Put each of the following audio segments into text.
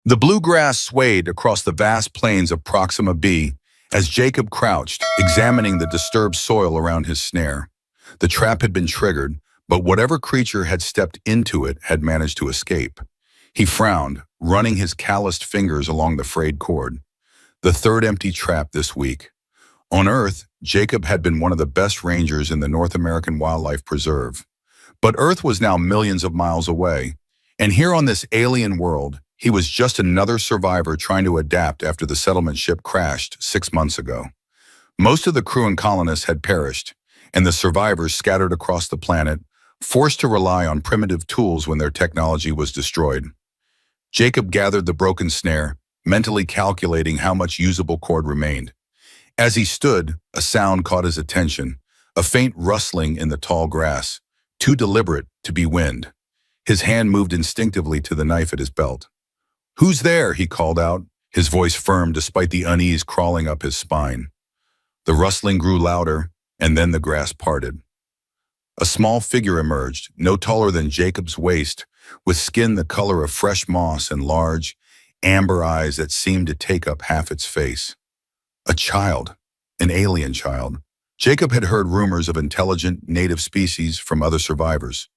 The bluegrass swayed across the vast plains of Proxima B as Jacob crouched, examining the disturbed soil around his snare. The trap had been triggered, but whatever creature had stepped into it had managed to escape. He frowned, running his calloused fingers along the frayed cord. The third empty trap this week. On Earth, Jacob had been one of the best rangers in the North American Wildlife Preserve. But Earth was now millions of miles away, and here on this alien world, he was just another survivor trying to adapt after the settlement ship crashed 6 months ago. Most of the crew and colonists had perished, and the survivors scattered across the planet, forced to rely on primitive tools when their technology was destroyed. Jacob gathered the broken snare, mentally calculating how much usable cord remained. As he stood, a sound caught his attention, a faint rustling in the tall grass, too deliberate to be wind. His hand moved instinctively to the knife at his belt. "Who's there?" he called out, his voice firm despite the unease crawling up his spine. The rustling grew louder, and then the grass parted. A small figure emerged, no taller than Jacob's waist, with skin the color of fresh moss and large, amber eyes that seemed to take up half its face. A child, an alien child. Jacob had heard rumors of intelligent native species from other survivors,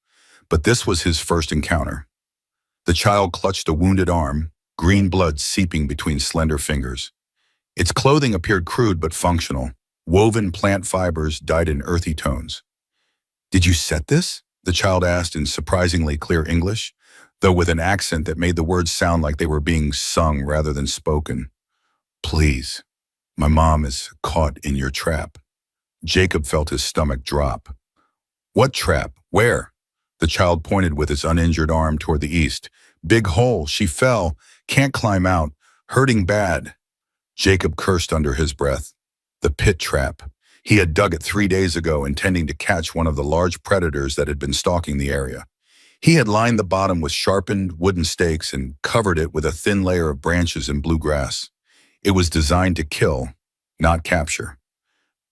but this was his first encounter. The child clutched a wounded arm, green blood seeping between slender fingers. Its clothing appeared crude but functional. Woven plant fibers dyed in earthy tones. "Did you set this?" the child asked in surprisingly clear English, though with an accent that made the words sound like they were being sung rather than spoken. "Please, my mom is caught in your trap." Jacob felt his stomach drop. "What trap? Where?" The child pointed with its uninjured arm toward the east. "Big hole. She fell. Can't climb out. Hurting bad." Jacob cursed under his breath. The pit trap. He had dug it 3 days ago, intending to catch one of the large predators that had been stalking the area. He had lined the bottom with sharpened wooden stakes and covered it with a thin layer of branches and bluegrass. It was designed to kill, not capture.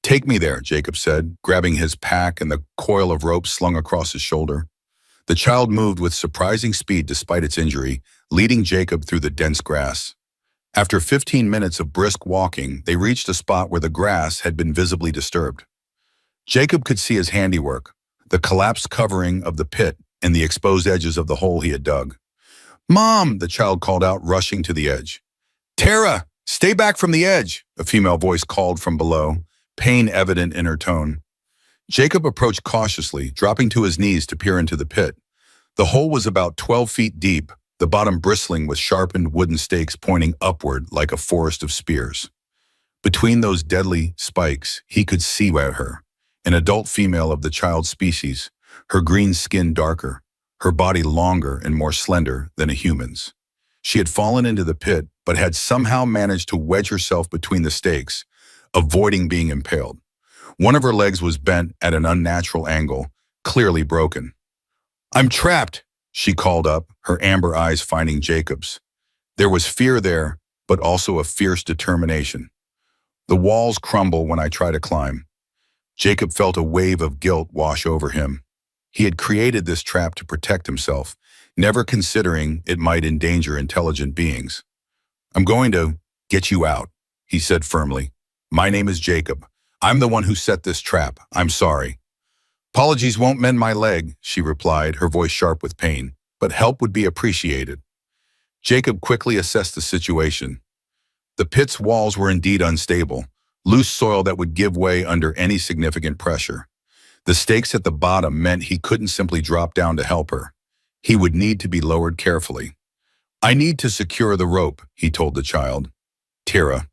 "Take me there," Jacob said, grabbing his pack and the coil of rope slung across his shoulder. The child moved with surprising speed despite its injury, leading Jacob through the dense grass. After 15 minutes of brisk walking, they reached a spot where the grass had been visibly disturbed. Jacob could see his handiwork, the collapsed covering of the pit and the exposed edges of the hole he had dug. "Mom!" the child called out, rushing to the edge. "Tara, stay back from the edge!" a female voice called from below, pain evident in her tone. Jacob approached cautiously, dropping to his knees to peer into the pit. The hole was about 12 feet deep, the bottom bristling with sharpened wooden stakes pointing upward like a forest of spears. Between those deadly spikes, he could see her, an adult female of the child species, her green skin darker, her body longer and more slender than a human's. She had fallen into the pit, but had somehow managed to wedge herself between the stakes, avoiding being impaled. One of her legs was bent at an unnatural angle, clearly broken. "I'm trapped," she called up, her amber eyes finding Jacob's. There was fear there, but also a fierce determination. "The walls crumble when I try to climb." Jacob felt a wave of guilt wash over him. He had created this trap to protect himself, never considering it might endanger intelligent beings. "I'm going to get you out," he said firmly. "My name is Jacob. I'm the one who set this trap. I'm sorry." "Apologies won't mend my leg," she replied, her voice sharp with pain, "but help would be appreciated." Jacob quickly assessed the situation. The pit's walls were indeed unstable, loose soil that would give way under any significant pressure. The stakes at the bottom meant he couldn't simply drop down to help her. He would need to be lowered carefully. "I need to secure the rope," he told the child. "Tara,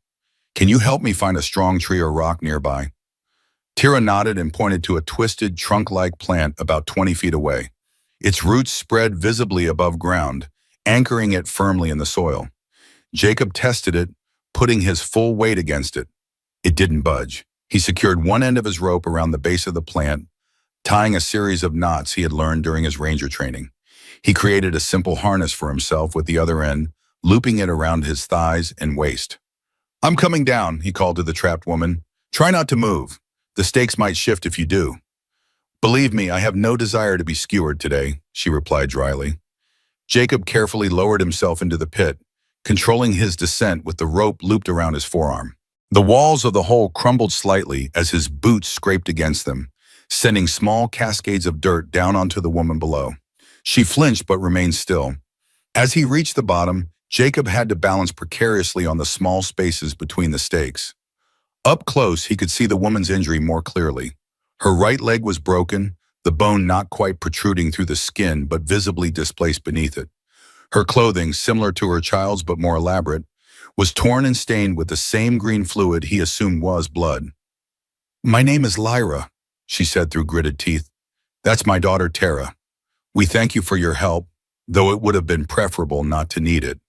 can you help me find a strong tree or rock nearby?" Tara nodded and pointed to a twisted, trunk-like plant about 20 feet away. Its roots spread visibly above ground, anchoring it firmly in the soil. Jacob tested it, putting his full weight against it. It didn't budge. He secured one end of his rope around the base of the plant, tying a series of knots he had learned during his ranger training. He created a simple harness for himself with the other end, looping it around his thighs and waist. "I'm coming down," he called to the trapped woman. "Try not to move. The stakes might shift if you do." "Believe me, I have no desire to be skewered today," she replied dryly. Jacob carefully lowered himself into the pit, controlling his descent with the rope looped around his forearm. The walls of the hole crumbled slightly as his boots scraped against them, sending small cascades of dirt down onto the woman below. She flinched but remained still. As he reached the bottom, Jacob had to balance precariously on the small spaces between the stakes. Up close, he could see the woman's injury more clearly. Her right leg was broken, the bone not quite protruding through the skin but visibly displaced beneath it. Her clothing, similar to her child's but more elaborate, was torn and stained with the same green fluid he assumed was blood. "My name is Lyra," she said through gritted teeth. "That's my daughter Tara. We thank you for your help, though it would have been preferable not to need it."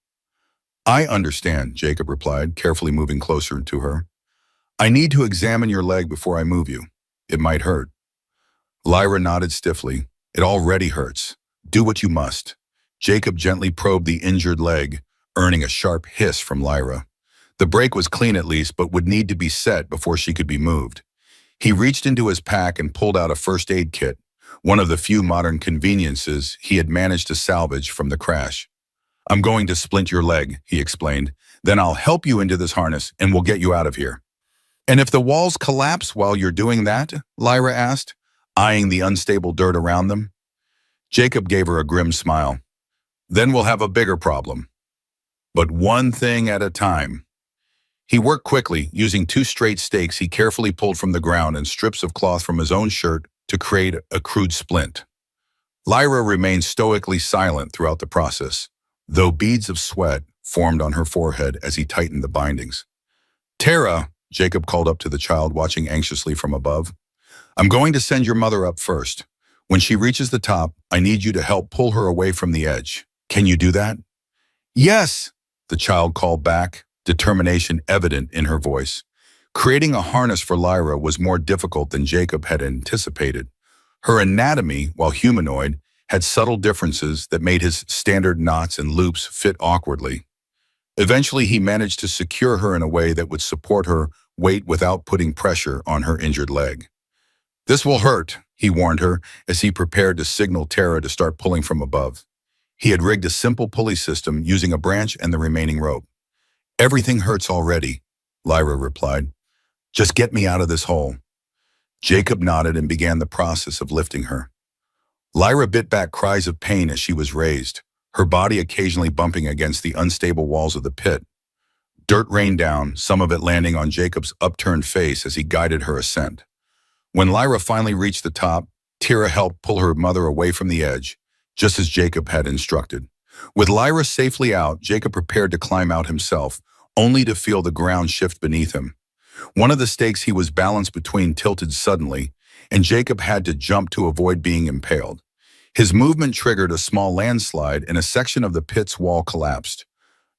"I understand," Jacob replied, carefully moving closer to her. "I need to examine your leg before I move you. It might hurt." Lyra nodded stiffly. "It already hurts. Do what you must." Jacob gently probed the injured leg, earning a sharp hiss from Lyra. The break was clean at least, but would need to be set before she could be moved. He reached into his pack and pulled out a first aid kit, one of the few modern conveniences he had managed to salvage from the crash. "I'm going to splint your leg," he explained. "Then I'll help you into this harness and we'll get you out of here." "And if the walls collapse while you're doing that?" Lyra asked, eyeing the unstable dirt around them. Jacob gave her a grim smile. "Then we'll have a bigger problem. But one thing at a time." He worked quickly, using 2 straight stakes he carefully pulled from the ground and strips of cloth from his own shirt to create a crude splint. Lyra remained stoically silent throughout the process, though beads of sweat formed on her forehead as he tightened the bindings. "Tara," Jacob called up to the child watching anxiously from above, "I'm going to send your mother up first. When she reaches the top, I need you to help pull her away from the edge. Can you do that?" "Yes," the child called back, determination evident in her voice. Creating a harness for Lyra was more difficult than Jacob had anticipated. Her anatomy, while humanoid, had subtle differences that made his standard knots and loops fit awkwardly. Eventually, he managed to secure her in a way that would support her weight without putting pressure on her injured leg. "This will hurt," he warned her as he prepared to signal Tara to start pulling from above. He had rigged a simple pulley system using a branch and the remaining rope. "Everything hurts already," Lyra replied. "Just get me out of this hole." Jacob nodded and began the process of lifting her. Lyra bit back cries of pain as she was raised, her body occasionally bumping against the unstable walls of the pit. Dirt rained down, some of it landing on Jacob's upturned face as he guided her ascent. When Lyra finally reached the top, Tara helped pull her mother away from the edge, just as Jacob had instructed. With Lyra safely out, Jacob prepared to climb out himself, only to feel the ground shift beneath him. One of the stakes he was balanced between tilted suddenly, and Jacob had to jump to avoid being impaled. His movement triggered a small landslide and a section of the pit's wall collapsed.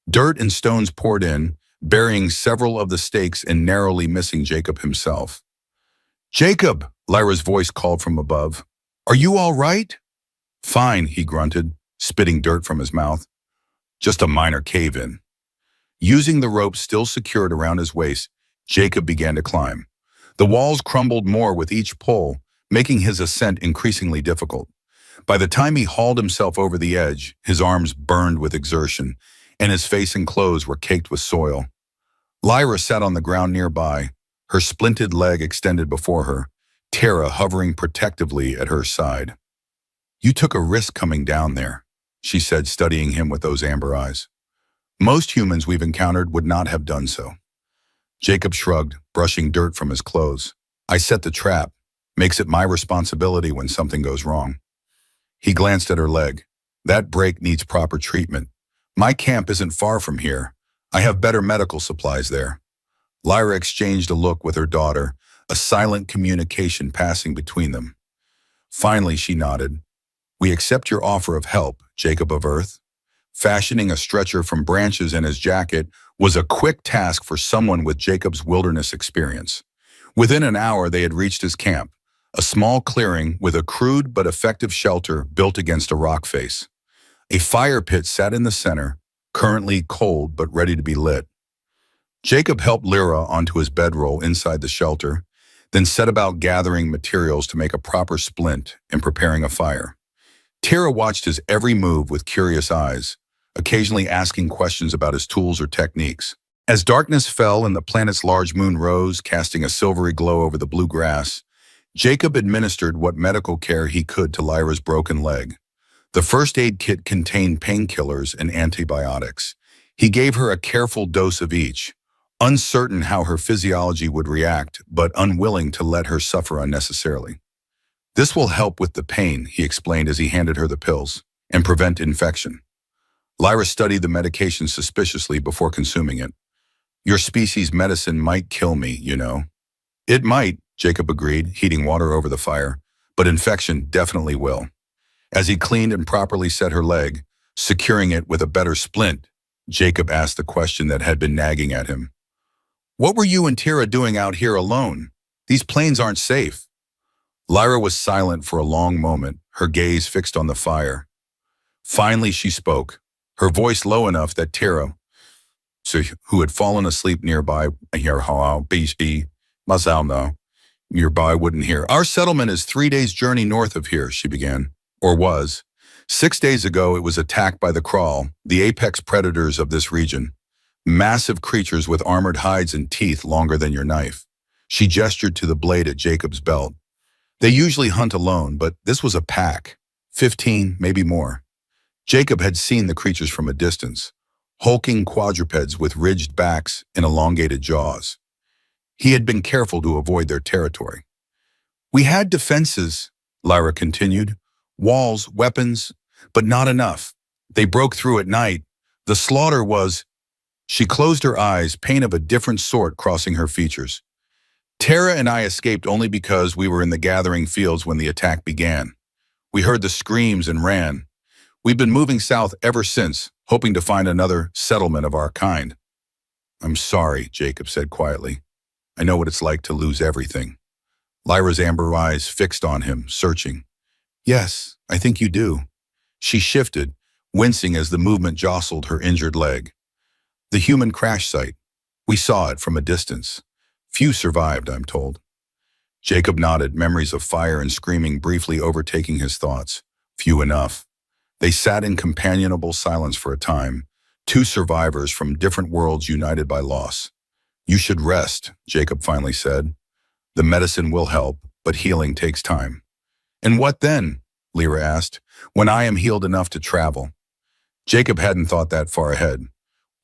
Dirt and stones poured in, burying several of the stakes and narrowly missing Jacob himself. "Jacob," Lyra's voice called from above. "Are you all right?" "Fine," he grunted, spitting dirt from his mouth. "Just a minor cave-in." Using the rope still secured around his waist, Jacob began to climb. The walls crumbled more with each pull, making his ascent increasingly difficult. By the time he hauled himself over the edge, his arms burned with exertion, and his face and clothes were caked with soil. Lyra sat on the ground nearby, her splinted leg extended before her, Tara hovering protectively at her side. "You took a risk coming down there," she said, studying him with those amber eyes. "Most humans we've encountered would not have done so." Jacob shrugged, brushing dirt from his clothes. "I set the trap. Makes it my responsibility when something goes wrong." He glanced at her leg. "That break needs proper treatment. My camp isn't far from here. I have better medical supplies there." Lyra exchanged a look with her daughter, a silent communication passing between them. Finally, she nodded. "We accept your offer of help, Jacob of Earth." Fashioning a stretcher from branches in his jacket was a quick task for someone with Jacob's wilderness experience. Within an hour, they had reached his camp, a small clearing with a crude but effective shelter built against a rock face. A fire pit sat in the center, currently cold but ready to be lit. Jacob helped Lyra onto his bedroll inside the shelter, then set about gathering materials to make a proper splint and preparing a fire. Tara watched his every move with curious eyes, occasionally asking questions about his tools or techniques. As darkness fell and the planet's large moon rose, casting a silvery glow over the blue grass, Jacob administered what medical care he could to Lyra's broken leg. The first aid kit contained painkillers and antibiotics. He gave her a careful dose of each, uncertain how her physiology would react, but unwilling to let her suffer unnecessarily. "This will help with the pain," he explained as he handed her the pills, "and prevent infection." Lyra studied the medication suspiciously before consuming it. "Your species' medicine might kill me, you know." "It might," Jacob agreed, heating water over the fire, "but infection definitely will." As he cleaned and properly set her leg, securing it with a better splint, Jacob asked the question that had been nagging at him. "What were you and Tira doing out here alone? These planes aren't safe." Lyra was silent for a long moment, her gaze fixed on the fire. Finally she spoke, her voice low enough that Tira, who had fallen asleep nearby, wouldn't hear. "Our settlement is 3 days' journey north of here," she began. Or was. 6 days ago, it was attacked by the Crawl, the apex predators of this region. Massive creatures with armored hides and teeth longer than your knife. She gestured to the blade at Jacob's belt. They usually hunt alone, but this was a pack. 15, maybe more. Jacob had seen the creatures from a distance. Hulking quadrupeds with ridged backs and elongated jaws. He had been careful to avoid their territory. "We had defenses," Lyra continued. "Walls, weapons, but not enough. They broke through at night. The slaughter was—" She closed her eyes, pain of a different sort crossing her features. "Tara and I escaped only because we were in the gathering fields when the attack began. We heard the screams and ran. We've been moving south ever since, hoping to find another settlement of our kind." "I'm sorry," Jacob said quietly. "I know what it's like to lose everything." Lyra's amber eyes fixed on him, searching. "Yes, I think you do." She shifted, wincing as the movement jostled her injured leg. "The human crash site. We saw it from a distance. Few survived, I'm told." Jacob nodded, memories of fire and screaming briefly overtaking his thoughts. Few enough. They sat in companionable silence for a time, two survivors from different worlds united by loss. "You should rest," Jacob finally said. "The medicine will help, but healing takes time." "And what then?" Lyra asked. "When I am healed enough to travel." Jacob hadn't thought that far ahead.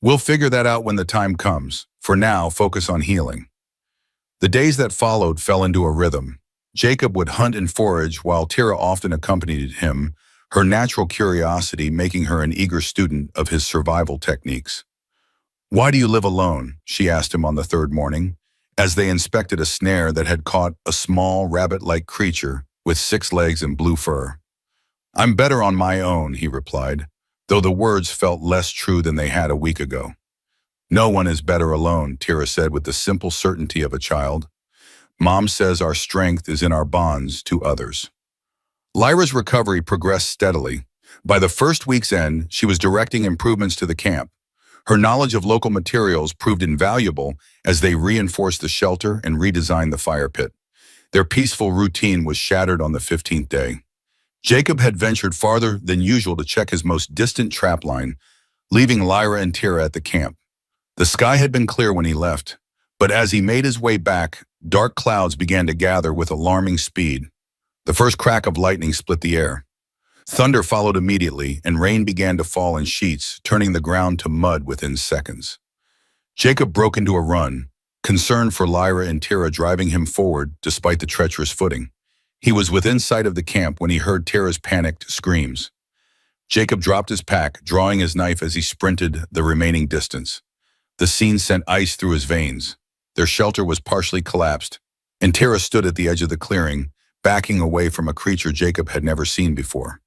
"We'll figure that out when the time comes. For now, focus on healing." The days that followed fell into a rhythm. Jacob would hunt and forage while Tira often accompanied him, her natural curiosity making her an eager student of his survival techniques. "Why do you live alone?" she asked him on the third morning, as they inspected a snare that had caught a small rabbit-like creature with 6 legs and blue fur. "I'm better on my own," he replied, though the words felt less true than they had a week ago. "No one is better alone," Tira said with the simple certainty of a child. "Mom says our strength is in our bonds to others." Lyra's recovery progressed steadily. By the first week's end, she was directing improvements to the camp. Her knowledge of local materials proved invaluable as they reinforced the shelter and redesigned the fire pit. Their peaceful routine was shattered on the 15th day. Jacob had ventured farther than usual to check his most distant trapline, leaving Lyra and Tira at the camp. The sky had been clear when he left, but as he made his way back, dark clouds began to gather with alarming speed. The first crack of lightning split the air. Thunder followed immediately, and rain began to fall in sheets, turning the ground to mud within seconds. Jacob broke into a run, concern for Lyra and Tira driving him forward despite the treacherous footing. He was within sight of the camp when he heard Tira's panicked screams. Jacob dropped his pack, drawing his knife as he sprinted the remaining distance. The scene sent ice through his veins. Their shelter was partially collapsed, and Tira stood at the edge of the clearing, backing away from a creature Jacob had never seen before.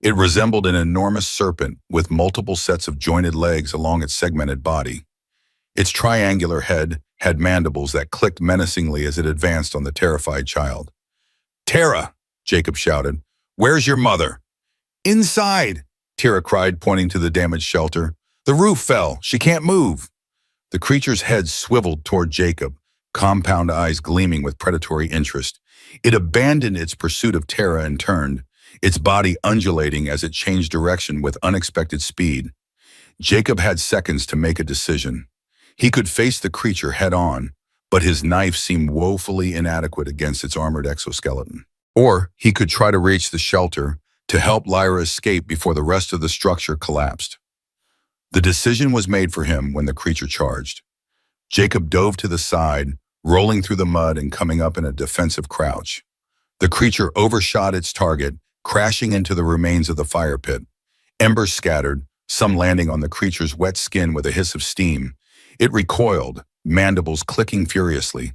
It resembled an enormous serpent with multiple sets of jointed legs along its segmented body. Its triangular head had mandibles that clicked menacingly as it advanced on the terrified child. "Tara!" Jacob shouted. "Where's your mother?" "Inside!" Tira cried, pointing to the damaged shelter. "The roof fell. She can't move." The creature's head swiveled toward Jacob, compound eyes gleaming with predatory interest. It abandoned its pursuit of Tara and turned, its body undulating as it changed direction with unexpected speed. Jacob had seconds to make a decision. He could face the creature head-on, but his knife seemed woefully inadequate against its armored exoskeleton. Or he could try to reach the shelter to help Lyra escape before the rest of the structure collapsed. The decision was made for him when the creature charged. Jacob dove to the side, rolling through the mud and coming up in a defensive crouch. The creature overshot its target, crashing into the remains of the fire pit. Embers scattered, some landing on the creature's wet skin with a hiss of steam. It recoiled, mandibles clicking furiously.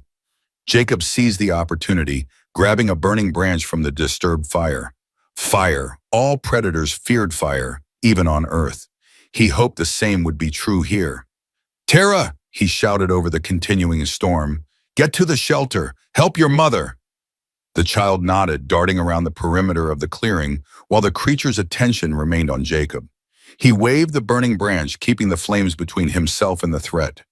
Jacob seized the opportunity, grabbing a burning branch from the disturbed fire. Fire. All predators feared fire, even on Earth. He hoped the same would be true here. "Tara!" he shouted over the continuing storm. "Get to the shelter! Help your mother!" The child nodded, darting around the perimeter of the clearing, while the creature's attention remained on Jacob. He waved the burning branch, keeping the flames between himself and the threat.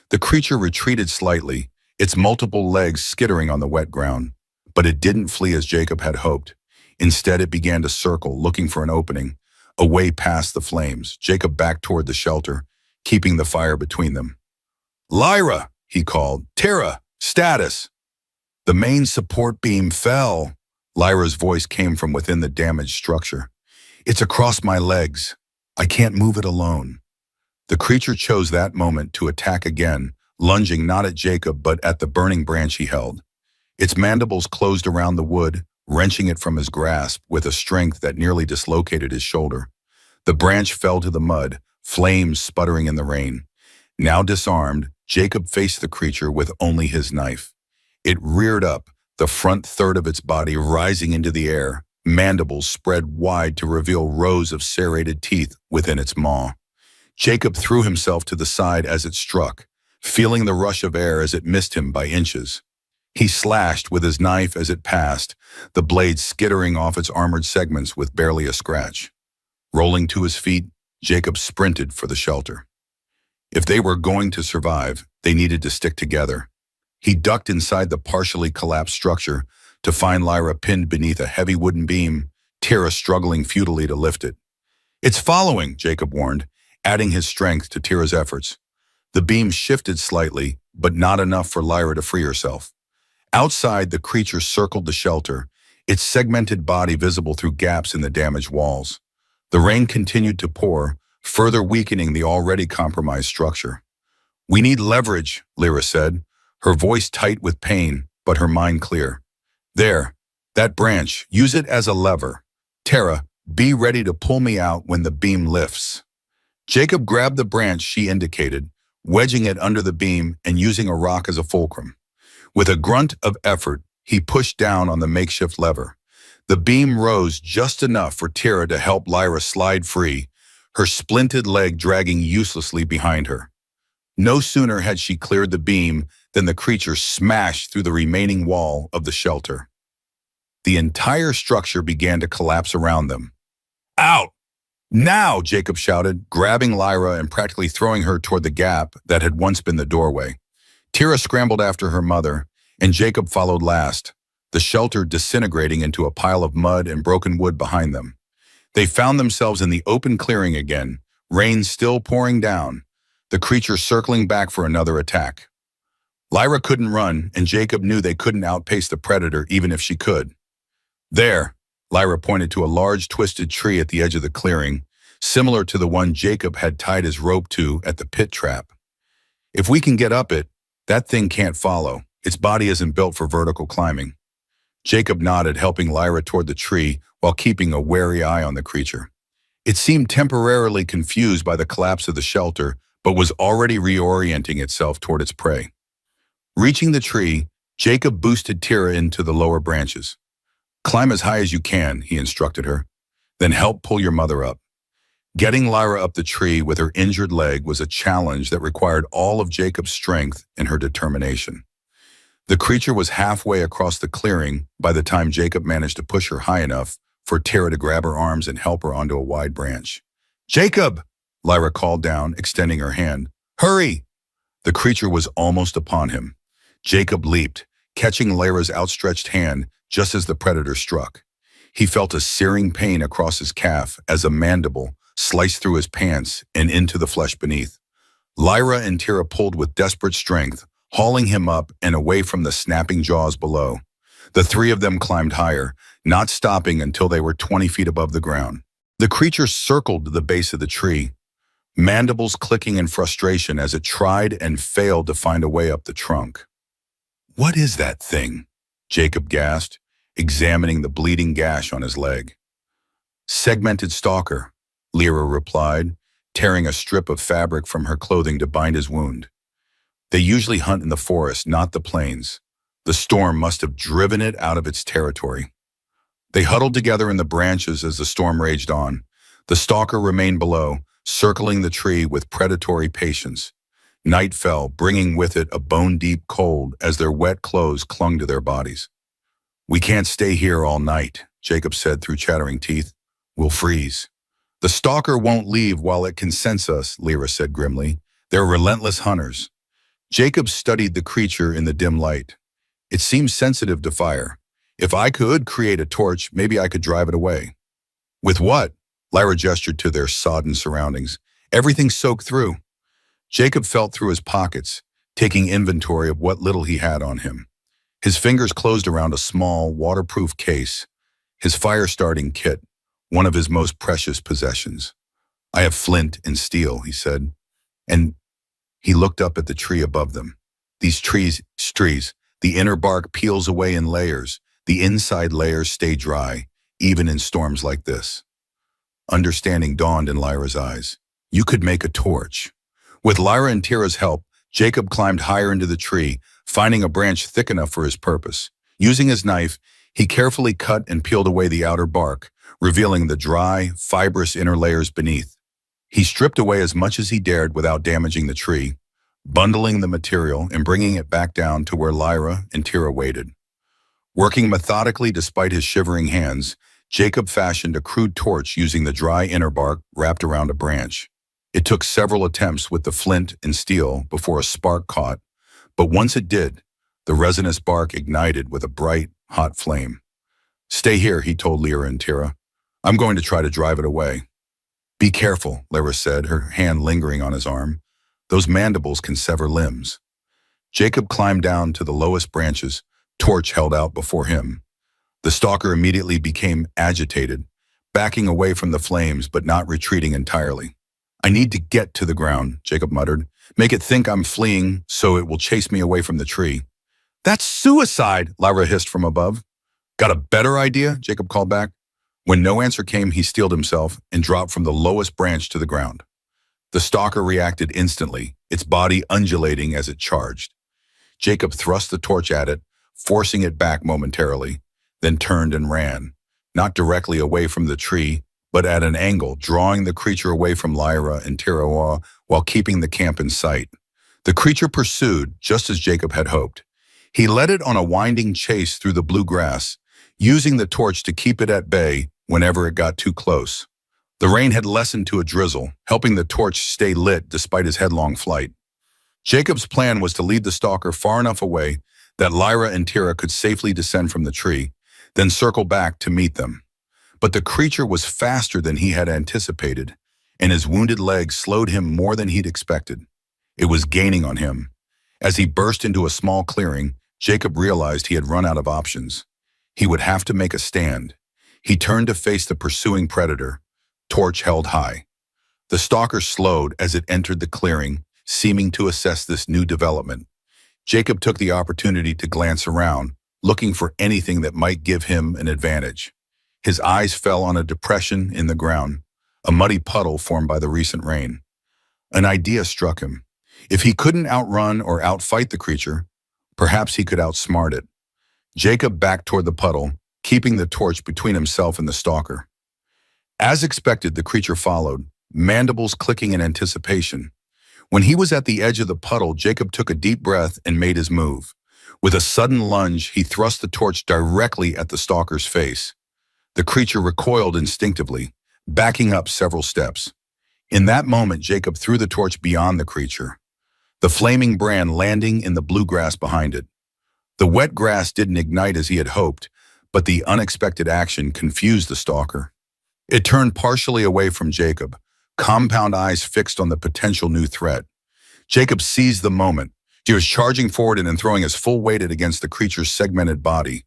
The creature retreated slightly, its multiple legs skittering on the wet ground. But it didn't flee as Jacob had hoped. Instead, it began to circle, looking for an opening. Away past the flames, Jacob backed toward the shelter, keeping the fire between them. "Lyra!" he called. "Tara! Status!" The main support beam fell. Lyra's voice came from within the damaged structure. "It's across my legs. I can't move it alone." The creature chose that moment to attack again, lunging not at Jacob but at the burning branch he held. Its mandibles closed around the wood, wrenching it from his grasp with a strength that nearly dislocated his shoulder. The branch fell to the mud, flames sputtering in the rain. Now disarmed, Jacob faced the creature with only his knife. It reared up, the front third of its body rising into the air, mandibles spread wide to reveal rows of serrated teeth within its maw. Jacob threw himself to the side as it struck, feeling the rush of air as it missed him by inches. He slashed with his knife as it passed, the blade skittering off its armored segments with barely a scratch. Rolling to his feet, Jacob sprinted for the shelter. If they were going to survive, they needed to stick together. He ducked inside the partially collapsed structure to find Lyra pinned beneath a heavy wooden beam, Tara struggling futilely to lift it. "It's following," Jacob warned, adding his strength to Tara's efforts. The beam shifted slightly, but not enough for Lyra to free herself. Outside, the creature circled the shelter, its segmented body visible through gaps in the damaged walls. The rain continued to pour, further weakening the already compromised structure. "We need leverage," Lyra said, her voice tight with pain, but her mind clear. "There, that branch, use it as a lever. Tara, be ready to pull me out when the beam lifts." Jacob grabbed the branch she indicated, wedging it under the beam and using a rock as a fulcrum. With a grunt of effort, he pushed down on the makeshift lever. The beam rose just enough for Tara to help Lyra slide free, her splinted leg dragging uselessly behind her. No sooner had she cleared the beam than the creature smashed through the remaining wall of the shelter. The entire structure began to collapse around them. "Out! Now!" Jacob shouted, grabbing Lyra and practically throwing her toward the gap that had once been the doorway. Tara scrambled after her mother, and Jacob followed last, the shelter disintegrating into a pile of mud and broken wood behind them. They found themselves in the open clearing again, rain still pouring down, the creature circling back for another attack. Lyra couldn't run, and Jacob knew they couldn't outpace the predator even if she could. "There," Lyra pointed to a large twisted tree at the edge of the clearing, similar to the one Jacob had tied his rope to at the pit trap. "If we can get up it, that thing can't follow. Its body isn't built for vertical climbing." Jacob nodded, helping Lyra toward the tree while keeping a wary eye on the creature. It seemed temporarily confused by the collapse of the shelter, but was already reorienting itself toward its prey. Reaching the tree, Jacob boosted Tara into the lower branches. "Climb as high as you can," he instructed her. "Then help pull your mother up." Getting Lyra up the tree with her injured leg was a challenge that required all of Jacob's strength and her determination. The creature was halfway across the clearing by the time Jacob managed to push her high enough for Tara to grab her arms and help her onto a wide branch. "Jacob!" Lyra called down, extending her hand. "Hurry!" The creature was almost upon him. Jacob leaped, catching Lyra's outstretched hand just as the predator struck. He felt a searing pain across his calf as a mandible, sliced through his pants and into the flesh beneath. Lyra and Tira pulled with desperate strength, hauling him up and away from the snapping jaws below. The three of them climbed higher, not stopping until they were 20 feet above the ground. The creature circled the base of the tree, mandibles clicking in frustration as it tried and failed to find a way up the trunk. "What is that thing?" Jacob gasped, examining the bleeding gash on his leg. "Segmented stalker," Lyra replied, tearing a strip of fabric from her clothing to bind his wound. "They usually hunt in the forest, not the plains. The storm must have driven it out of its territory." They huddled together in the branches as the storm raged on. The stalker remained below, circling the tree with predatory patience. Night fell, bringing with it a bone-deep cold as their wet clothes clung to their bodies. "We can't stay here all night," Jacob said through chattering teeth. "We'll freeze." "The stalker won't leave while it can sense us," Lyra said grimly. "They're relentless hunters." Jacob studied the creature in the dim light. "It seems sensitive to fire. If I could create a torch, maybe I could drive it away." "With what?" Lyra gestured to their sodden surroundings. "Everything's soaked through." Jacob felt through his pockets, taking inventory of what little he had on him. His fingers closed around a small, waterproof case, his fire-starting kit, one of his most precious possessions. "I have flint and steel," he said, and he looked up at the tree above them. These trees, the inner bark peels away in layers. The inside layers stay dry, even in storms like this. Understanding dawned in Lyra's eyes. You could make a torch. With Lyra and Tira's help, Jacob climbed higher into the tree, finding a branch thick enough for his purpose. Using his knife, he carefully cut and peeled away the outer bark, revealing the dry, fibrous inner layers beneath. He stripped away as much as he dared without damaging the tree, bundling the material and bringing it back down to where Lyra and Tira waited. Working methodically despite his shivering hands, Jacob fashioned a crude torch using the dry inner bark wrapped around a branch. It took several attempts with the flint and steel before a spark caught, but once it did, the resinous bark ignited with a bright, hot flame. "Stay here," he told Lyra and Tira. "I'm going to try to drive it away." "Be careful," Lyra said, her hand lingering on his arm. "Those mandibles can sever limbs." Jacob climbed down to the lowest branches, torch held out before him. The stalker immediately became agitated, backing away from the flames but not retreating entirely. "I need to get to the ground," Jacob muttered. "Make it think I'm fleeing so it will chase me away from the tree." "That's suicide," Lyra hissed from above. "Got a better idea?" Jacob called back. When no answer came, he steeled himself and dropped from the lowest branch to the ground. The stalker reacted instantly, its body undulating as it charged. Jacob thrust the torch at it, forcing it back momentarily, then turned and ran, not directly away from the tree, but at an angle, drawing the creature away from Lyra and Tira while keeping the camp in sight. The creature pursued, just as Jacob had hoped. He led it on a winding chase through the blue grass, using the torch to keep it at bay whenever it got too close. The rain had lessened to a drizzle, helping the torch stay lit despite his headlong flight. Jacob's plan was to lead the stalker far enough away that Lyra and Tira could safely descend from the tree, then circle back to meet them. But the creature was faster than he had anticipated, and his wounded leg slowed him more than he'd expected. It was gaining on him. As he burst into a small clearing, Jacob realized he had run out of options. He would have to make a stand. He turned to face the pursuing predator, torch held high. The stalker slowed as it entered the clearing, seeming to assess this new development. Jacob took the opportunity to glance around, looking for anything that might give him an advantage. His eyes fell on a depression in the ground, a muddy puddle formed by the recent rain. An idea struck him. If he couldn't outrun or outfight the creature, perhaps he could outsmart it. Jacob backed toward the puddle, keeping the torch between himself and the stalker. As expected, the creature followed, mandibles clicking in anticipation. When he was at the edge of the puddle, Jacob took a deep breath and made his move. With a sudden lunge, he thrust the torch directly at the stalker's face. The creature recoiled instinctively, backing up several steps. In that moment, Jacob threw the torch beyond the creature, the flaming brand landing in the blue grass behind it. The wet grass didn't ignite as he had hoped, but the unexpected action confused the stalker. It turned partially away from Jacob, compound eyes fixed on the potential new threat. Jacob seized the moment. He was charging forward and then throwing his full weight against the creature's segmented body.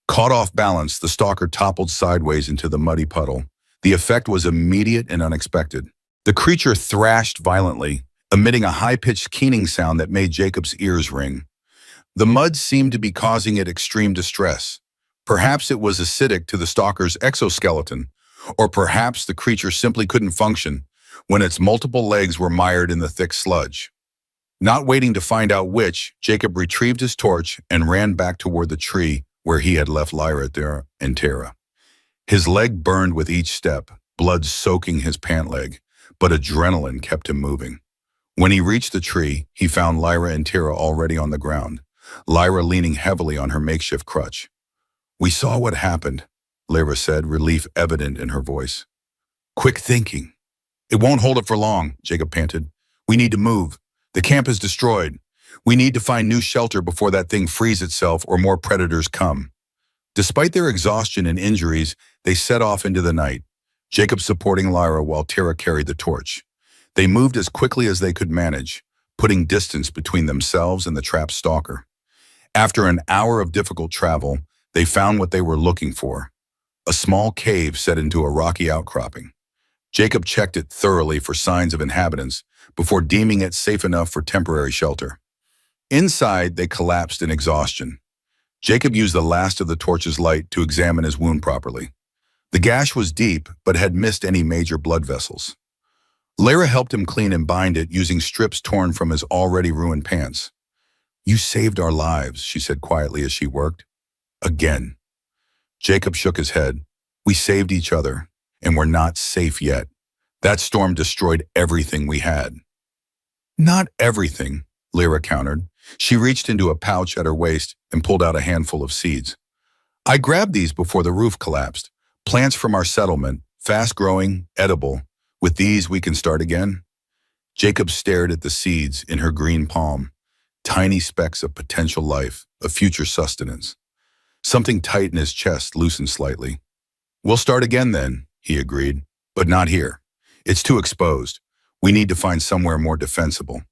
Caught off balance, the stalker toppled sideways into the muddy puddle. The effect was immediate and unexpected. The creature thrashed violently, emitting a high-pitched keening sound that made Jacob's ears ring. The mud seemed to be causing it extreme distress. Perhaps it was acidic to the stalker's exoskeleton, or perhaps the creature simply couldn't function when its multiple legs were mired in the thick sludge. Not waiting to find out which, Jacob retrieved his torch and ran back toward the tree where he had left Lyra there and Tara. His leg burned with each step, blood soaking his pant leg, but adrenaline kept him moving. When he reached the tree, he found Lyra and Tara already on the ground, Lyra leaning heavily on her makeshift crutch. "We saw what happened," Lyra said, relief evident in her voice. "Quick thinking." "It won't hold it for long," Jacob panted. "We need to move. The camp is destroyed. We need to find new shelter before that thing frees itself or more predators come." Despite their exhaustion and injuries, they set off into the night, Jacob supporting Lyra while Tara carried the torch. They moved as quickly as they could manage, putting distance between themselves and the trapped stalker. After an hour of difficult travel, they found what they were looking for: a small cave set into a rocky outcropping. Jacob checked it thoroughly for signs of inhabitants before deeming it safe enough for temporary shelter. Inside, they collapsed in exhaustion. Jacob used the last of the torch's light to examine his wound properly. The gash was deep, but had missed any major blood vessels. Lyra helped him clean and bind it using strips torn from his already ruined pants. "You saved our lives," she said quietly as she worked. "Again." Jacob shook his head. "We saved each other, and we're not safe yet. That storm destroyed everything we had." "Not everything," Lyra countered. She reached into a pouch at her waist and pulled out a handful of seeds. "I grabbed these before the roof collapsed. Plants from our settlement, fast-growing, edible. With these, we can start again." Jacob stared at the seeds in her green palm, tiny specks of potential life, of future sustenance. Something tight in his chest loosened slightly. "We'll start again then," he agreed, "but not here. It's too exposed. We need to find somewhere more defensible."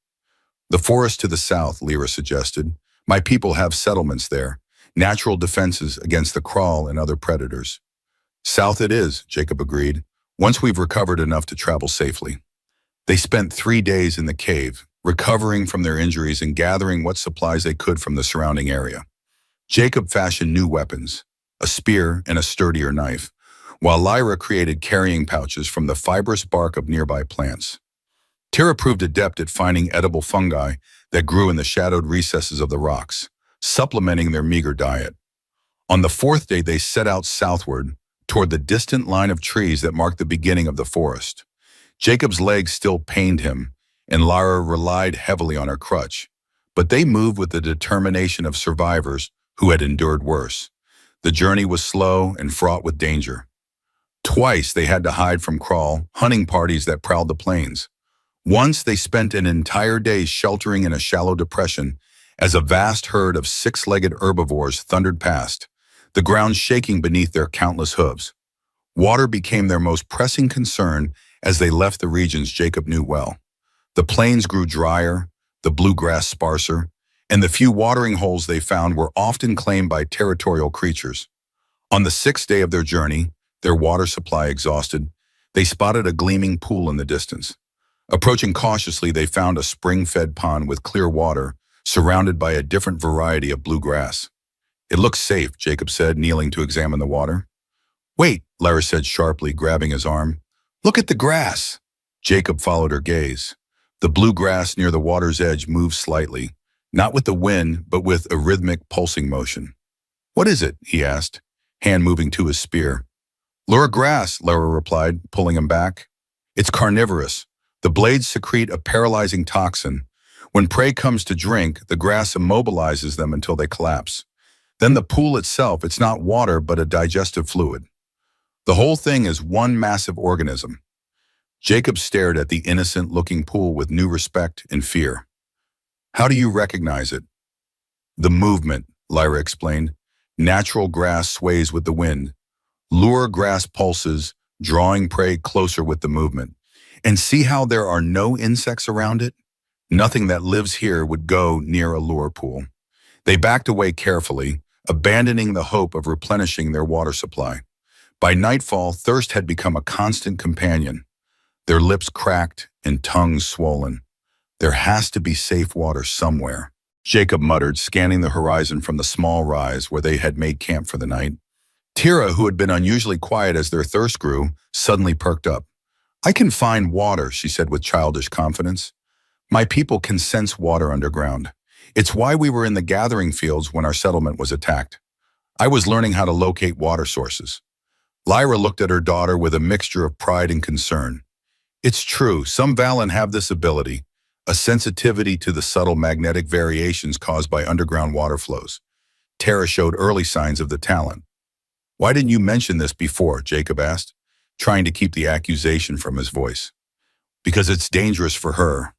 "The forest to the south," Lyra suggested. "My people have settlements there, natural defenses against the crawl and other predators." "South it is," Jacob agreed, "once we've recovered enough to travel safely." They spent 3 days in the cave, recovering from their injuries and gathering what supplies they could from the surrounding area. Jacob fashioned new weapons, a spear and a sturdier knife, while Lyra created carrying pouches from the fibrous bark of nearby plants. Tara proved adept at finding edible fungi that grew in the shadowed recesses of the rocks, supplementing their meager diet. On the 4th day, they set out southward, toward the distant line of trees that marked the beginning of the forest. Jacob's legs still pained him, and Lyra relied heavily on her crutch, but they moved with the determination of survivors who had endured worse. The journey was slow and fraught with danger. Twice they had to hide from crawl, hunting parties that prowled the plains. Once they spent an entire day sheltering in a shallow depression as a vast herd of 6-legged herbivores thundered past, the ground shaking beneath their countless hooves. Water became their most pressing concern as they left the regions Jacob knew well. The plains grew drier, the bluegrass sparser, and the few watering holes they found were often claimed by territorial creatures. On the 6th day of their journey, their water supply exhausted, they spotted a gleaming pool in the distance. Approaching cautiously, they found a spring-fed pond with clear water, surrounded by a different variety of blue grass. "It looks safe," Jacob said, kneeling to examine the water. "Wait," Lyra said sharply, grabbing his arm. "Look at the grass." Jacob followed her gaze. The blue grass near the water's edge moved slightly, not with the wind, but with a rhythmic pulsing motion. "What is it?" he asked, hand moving to his spear. "Lura grass," Lyra replied, pulling him back. "It's carnivorous. The blades secrete a paralyzing toxin. When prey comes to drink, the grass immobilizes them until they collapse. Then the pool itself, it's not water, but a digestive fluid. The whole thing is one massive organism." Jacob stared at the innocent-looking pool with new respect and fear. "How do you recognize it?" "The movement," Lyra explained. "Natural grass sways with the wind. Lure grass pulses, drawing prey closer with the movement. And see how there are no insects around it? Nothing that lives here would go near a lure pool. They backed away carefully, abandoning the hope of replenishing their water supply. By nightfall, thirst had become a constant companion, their lips cracked and tongues swollen. There has to be safe water somewhere, Jacob muttered, scanning the horizon from the small rise where they had made camp for the night. Tira, who had been unusually quiet as their thirst grew, suddenly perked up. I can find water, she said with childish confidence. My people can sense water underground. It's why we were in the gathering fields when our settlement was attacked. I was learning how to locate water sources. Lyra looked at her daughter with a mixture of pride and concern. It's true, some Valen have this ability, a sensitivity to the subtle magnetic variations caused by underground water flows. Tara showed early signs of the talent. Why didn't you mention this before? Jacob asked, trying to keep the accusation from his voice. Because it's dangerous for her,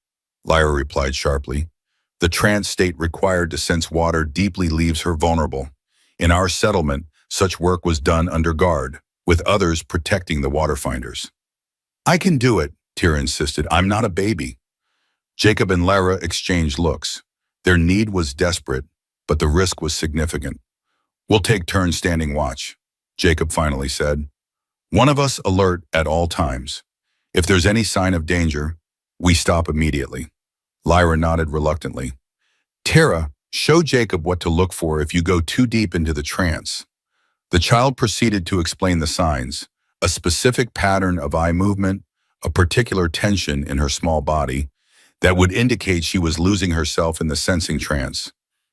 Lyra replied sharply. The trance state required to sense water deeply leaves her vulnerable. In our settlement, such work was done under guard, with others protecting the water finders. I can do it, Tira insisted. I'm not a baby. Jacob and Lyra exchanged looks. Their need was desperate, but the risk was significant. We'll take turns standing watch, Jacob finally said. One of us alert at all times. If there's any sign of danger, we stop immediately. Lyra nodded reluctantly. Tara, show Jacob what to look for if you go too deep into the trance. The child proceeded to explain the signs, a specific pattern of eye movement, a particular tension in her small body, that would indicate she was losing herself in the sensing trance.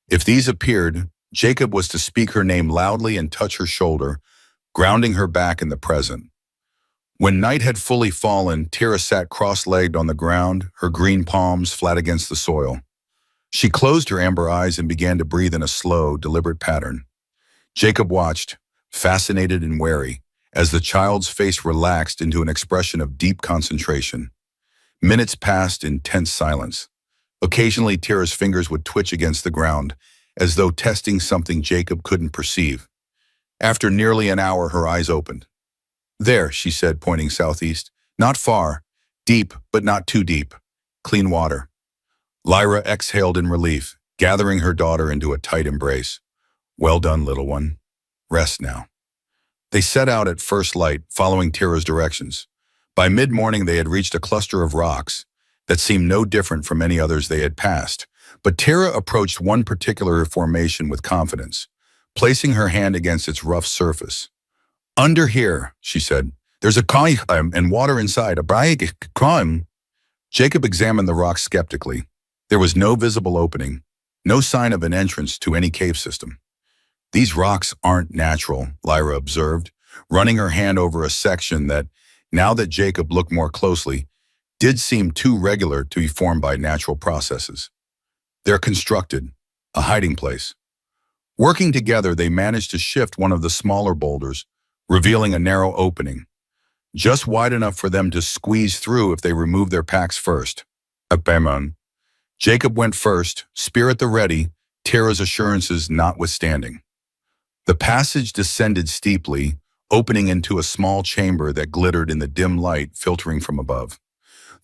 If these appeared, Jacob was to speak her name loudly and touch her shoulder, grounding her back in the present. When night had fully fallen, Tira sat cross-legged on the ground, her green palms flat against the soil. She closed her amber eyes and began to breathe in a slow, deliberate pattern. Jacob watched, fascinated and wary, as the child's face relaxed into an expression of deep concentration. Minutes passed in tense silence. Occasionally, Tira's fingers would twitch against the ground, as though testing something Jacob couldn't perceive. After nearly an hour, her eyes opened. There, she said, pointing southeast. Not far. Deep, but not too deep. Clean water. Lyra exhaled in relief, gathering her daughter into a tight embrace. Well done, little one. Rest now. They set out at first light, following Tira's directions. By mid-morning, they had reached a cluster of rocks that seemed no different from any others they had passed. But Tira approached one particular formation with confidence, placing her hand against its rough surface. Under here, she said, there's a kai and water inside, a big crime. Jacob examined the rock skeptically. There was no visible opening, no sign of an entrance to any cave system. These rocks aren't natural, Lyra observed, running her hand over a section that, now that Jacob looked more closely, did seem too regular to be formed by natural processes. They're constructed, a hiding place. Working together, they managed to shift one of the smaller boulders, revealing a narrow opening, just wide enough for them to squeeze through if they removed their packs first. Abemon. Jacob went first, spear at the ready, Tira's assurances notwithstanding. The passage descended steeply, opening into a small chamber that glittered in the dim light filtering from above.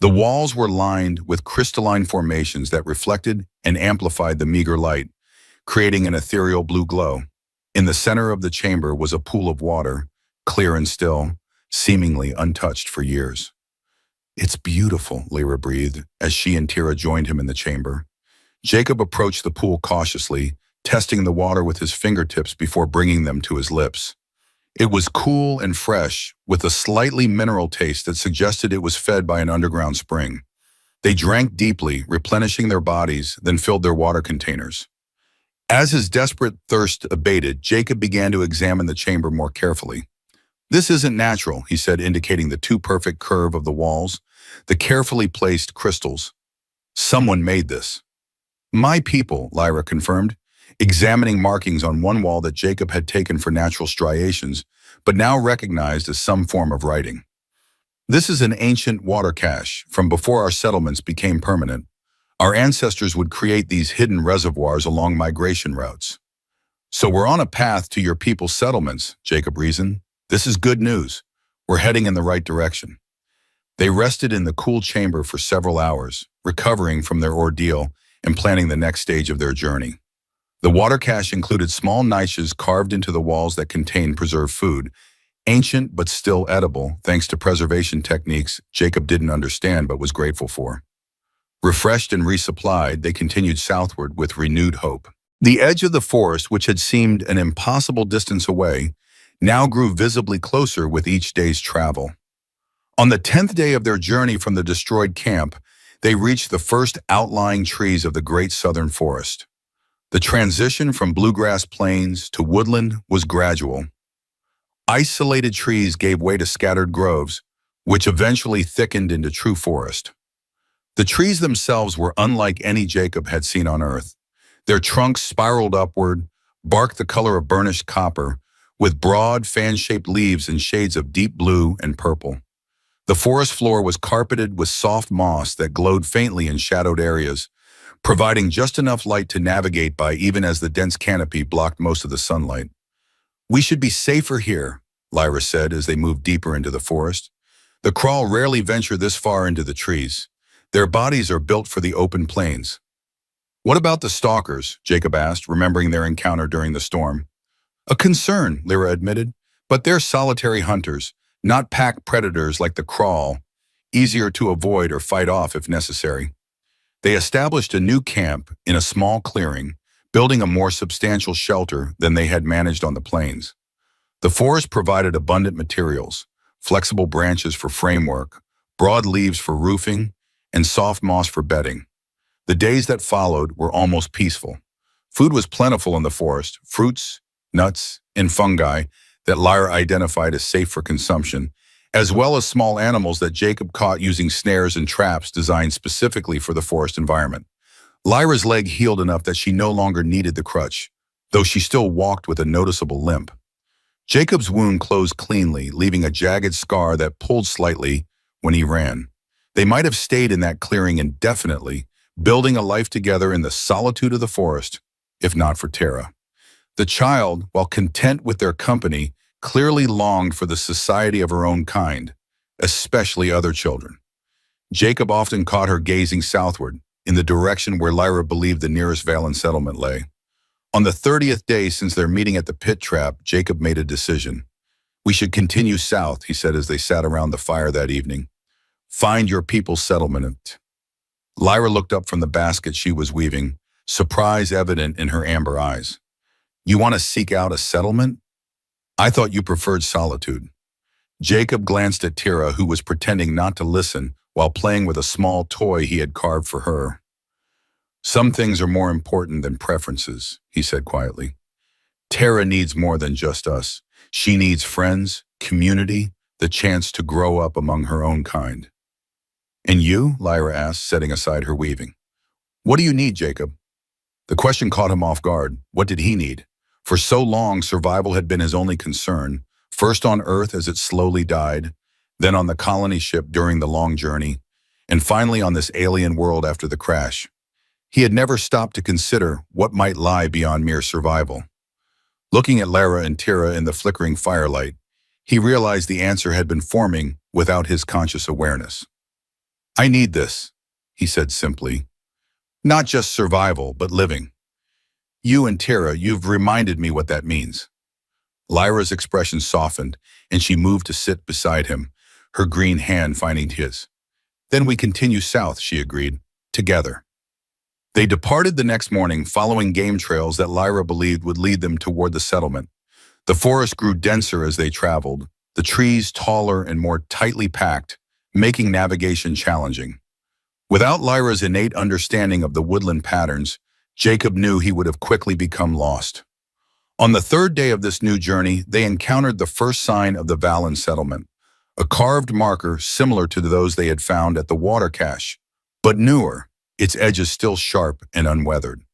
The walls were lined with crystalline formations that reflected and amplified the meager light, creating an ethereal blue glow. In the center of the chamber was a pool of water, clear and still, seemingly untouched for years. It's beautiful, Lyra breathed, as she and Tira joined him in the chamber. Jacob approached the pool cautiously, testing the water with his fingertips before bringing them to his lips. It was cool and fresh, with a slightly mineral taste that suggested it was fed by an underground spring. They drank deeply, replenishing their bodies, then filled their water containers. As his desperate thirst abated, Jacob began to examine the chamber more carefully. This isn't natural, he said, indicating the too perfect curve of the walls, the carefully placed crystals. Someone made this. My people, Lyra confirmed, examining markings on one wall that Jacob had taken for natural striations, but now recognized as some form of writing. This is an ancient water cache from before our settlements became permanent. Our ancestors would create these hidden reservoirs along migration routes. So we're on a path to your people's settlements, Jacob reasoned. This is good news. We're heading in the right direction. They rested in the cool chamber for several hours, recovering from their ordeal and planning the next stage of their journey. The water cache included small niches carved into the walls that contained preserved food, ancient but still edible thanks to preservation techniques Jacob didn't understand but was grateful for. Refreshed and resupplied, they continued southward with renewed hope. The edge of the forest, which had seemed an impossible distance away, now grew visibly closer with each day's travel. On the 10th day of their journey from the destroyed camp, they reached the first outlying trees of the great southern forest. The transition from bluegrass plains to woodland was gradual. Isolated trees gave way to scattered groves, which eventually thickened into true forest. The trees themselves were unlike any Jacob had seen on earth. Their trunks spiraled upward, bark the color of burnished copper, with broad, fan-shaped leaves in shades of deep blue and purple. The forest floor was carpeted with soft moss that glowed faintly in shadowed areas, providing just enough light to navigate by even as the dense canopy blocked most of the sunlight. "We should be safer here," Lyra said as they moved deeper into the forest. "The crawl rarely venture this far into the trees. Their bodies are built for the open plains." "What about the stalkers?" Jacob asked, remembering their encounter during the storm. "A concern," Lyra admitted, "but they're solitary hunters, not pack predators like the crawl, easier to avoid or fight off if necessary." They established a new camp in a small clearing, building a more substantial shelter than they had managed on the plains. The forest provided abundant materials, flexible branches for framework, broad leaves for roofing, and soft moss for bedding. The days that followed were almost peaceful. Food was plentiful in the forest, fruits, nuts, and fungi that Lyra identified as safe for consumption, as well as small animals that Jacob caught using snares and traps designed specifically for the forest environment. Lyra's leg healed enough that she no longer needed the crutch, though she still walked with a noticeable limp. Jacob's wound closed cleanly, leaving a jagged scar that pulled slightly when he ran. They might have stayed in that clearing indefinitely, building a life together in the solitude of the forest, if not for Tara. The child, while content with their company, clearly longed for the society of her own kind, especially other children. Jacob often caught her gazing southward, in the direction where Lyra believed the nearest Valen settlement lay. On the 30th day since their meeting at the pit trap, Jacob made a decision. "We should continue south," he said as they sat around the fire that evening. "Find your people's settlement." Lyra looked up from the basket she was weaving, surprise evident in her amber eyes. "You want to seek out a settlement? I thought you preferred solitude." Jacob glanced at Tira, who was pretending not to listen while playing with a small toy he had carved for her. "Some things are more important than preferences," he said quietly. "Tara needs more than just us. She needs friends, community, the chance to grow up among her own kind." "And you?" Lyra asked, setting aside her weaving. "What do you need, Jacob?" The question caught him off guard. What did he need? For so long, survival had been his only concern, first on Earth as it slowly died, then on the colony ship during the long journey, and finally on this alien world after the crash. He had never stopped to consider what might lie beyond mere survival. Looking at Lara and Tira in the flickering firelight, he realized the answer had been forming without his conscious awareness. "I need this," he said simply. "Not just survival, but living. You and Tira, you've reminded me what that means." Lyra's expression softened, and she moved to sit beside him, her green hand finding his. "Then we continue south," she agreed, "together." They departed the next morning, following game trails that Lyra believed would lead them toward the settlement. The forest grew denser as they traveled, the trees taller and more tightly packed, making navigation challenging. Without Lyra's innate understanding of the woodland patterns, Jacob knew he would have quickly become lost. On the third day of this new journey, they encountered the first sign of the Valen settlement, a carved marker similar to those they had found at the water cache, but newer, its edges still sharp and unweathered.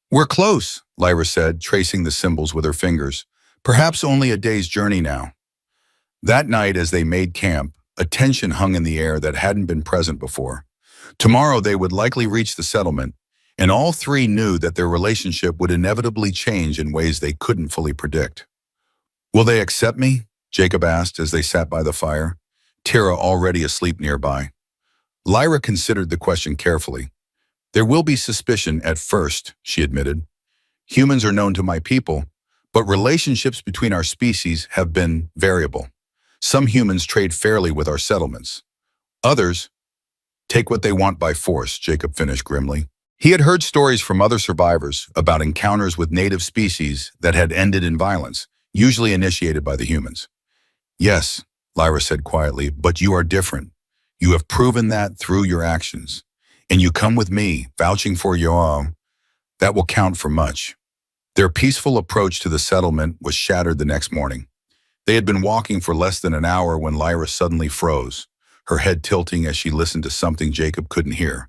"We're close," Lyra said, tracing the symbols with her fingers. "Perhaps only a day's journey now." That night, as they made camp, a tension hung in the air that hadn't been present before. Tomorrow they would likely reach the settlement, and all three knew that their relationship would inevitably change in ways they couldn't fully predict. "Will they accept me?" Jacob asked as they sat by the fire. Tira already asleep nearby. Lyra considered the question carefully. There will be suspicion at first, she admitted. Humans are known to my people, but relationships between our species have been variable. Some humans trade fairly with our settlements. Others take what they want by force, Jacob finished grimly. He had heard stories from other survivors about encounters with native species that had ended in violence, usually initiated by the humans. Yes, Lyra said quietly, but you are different. You have proven that through your actions. And you come with me, vouching for your that will count for much. Their peaceful approach to the settlement was shattered the next morning. They had been walking for less than an hour when Lyra suddenly froze, her head tilting as she listened to something Jacob couldn't hear.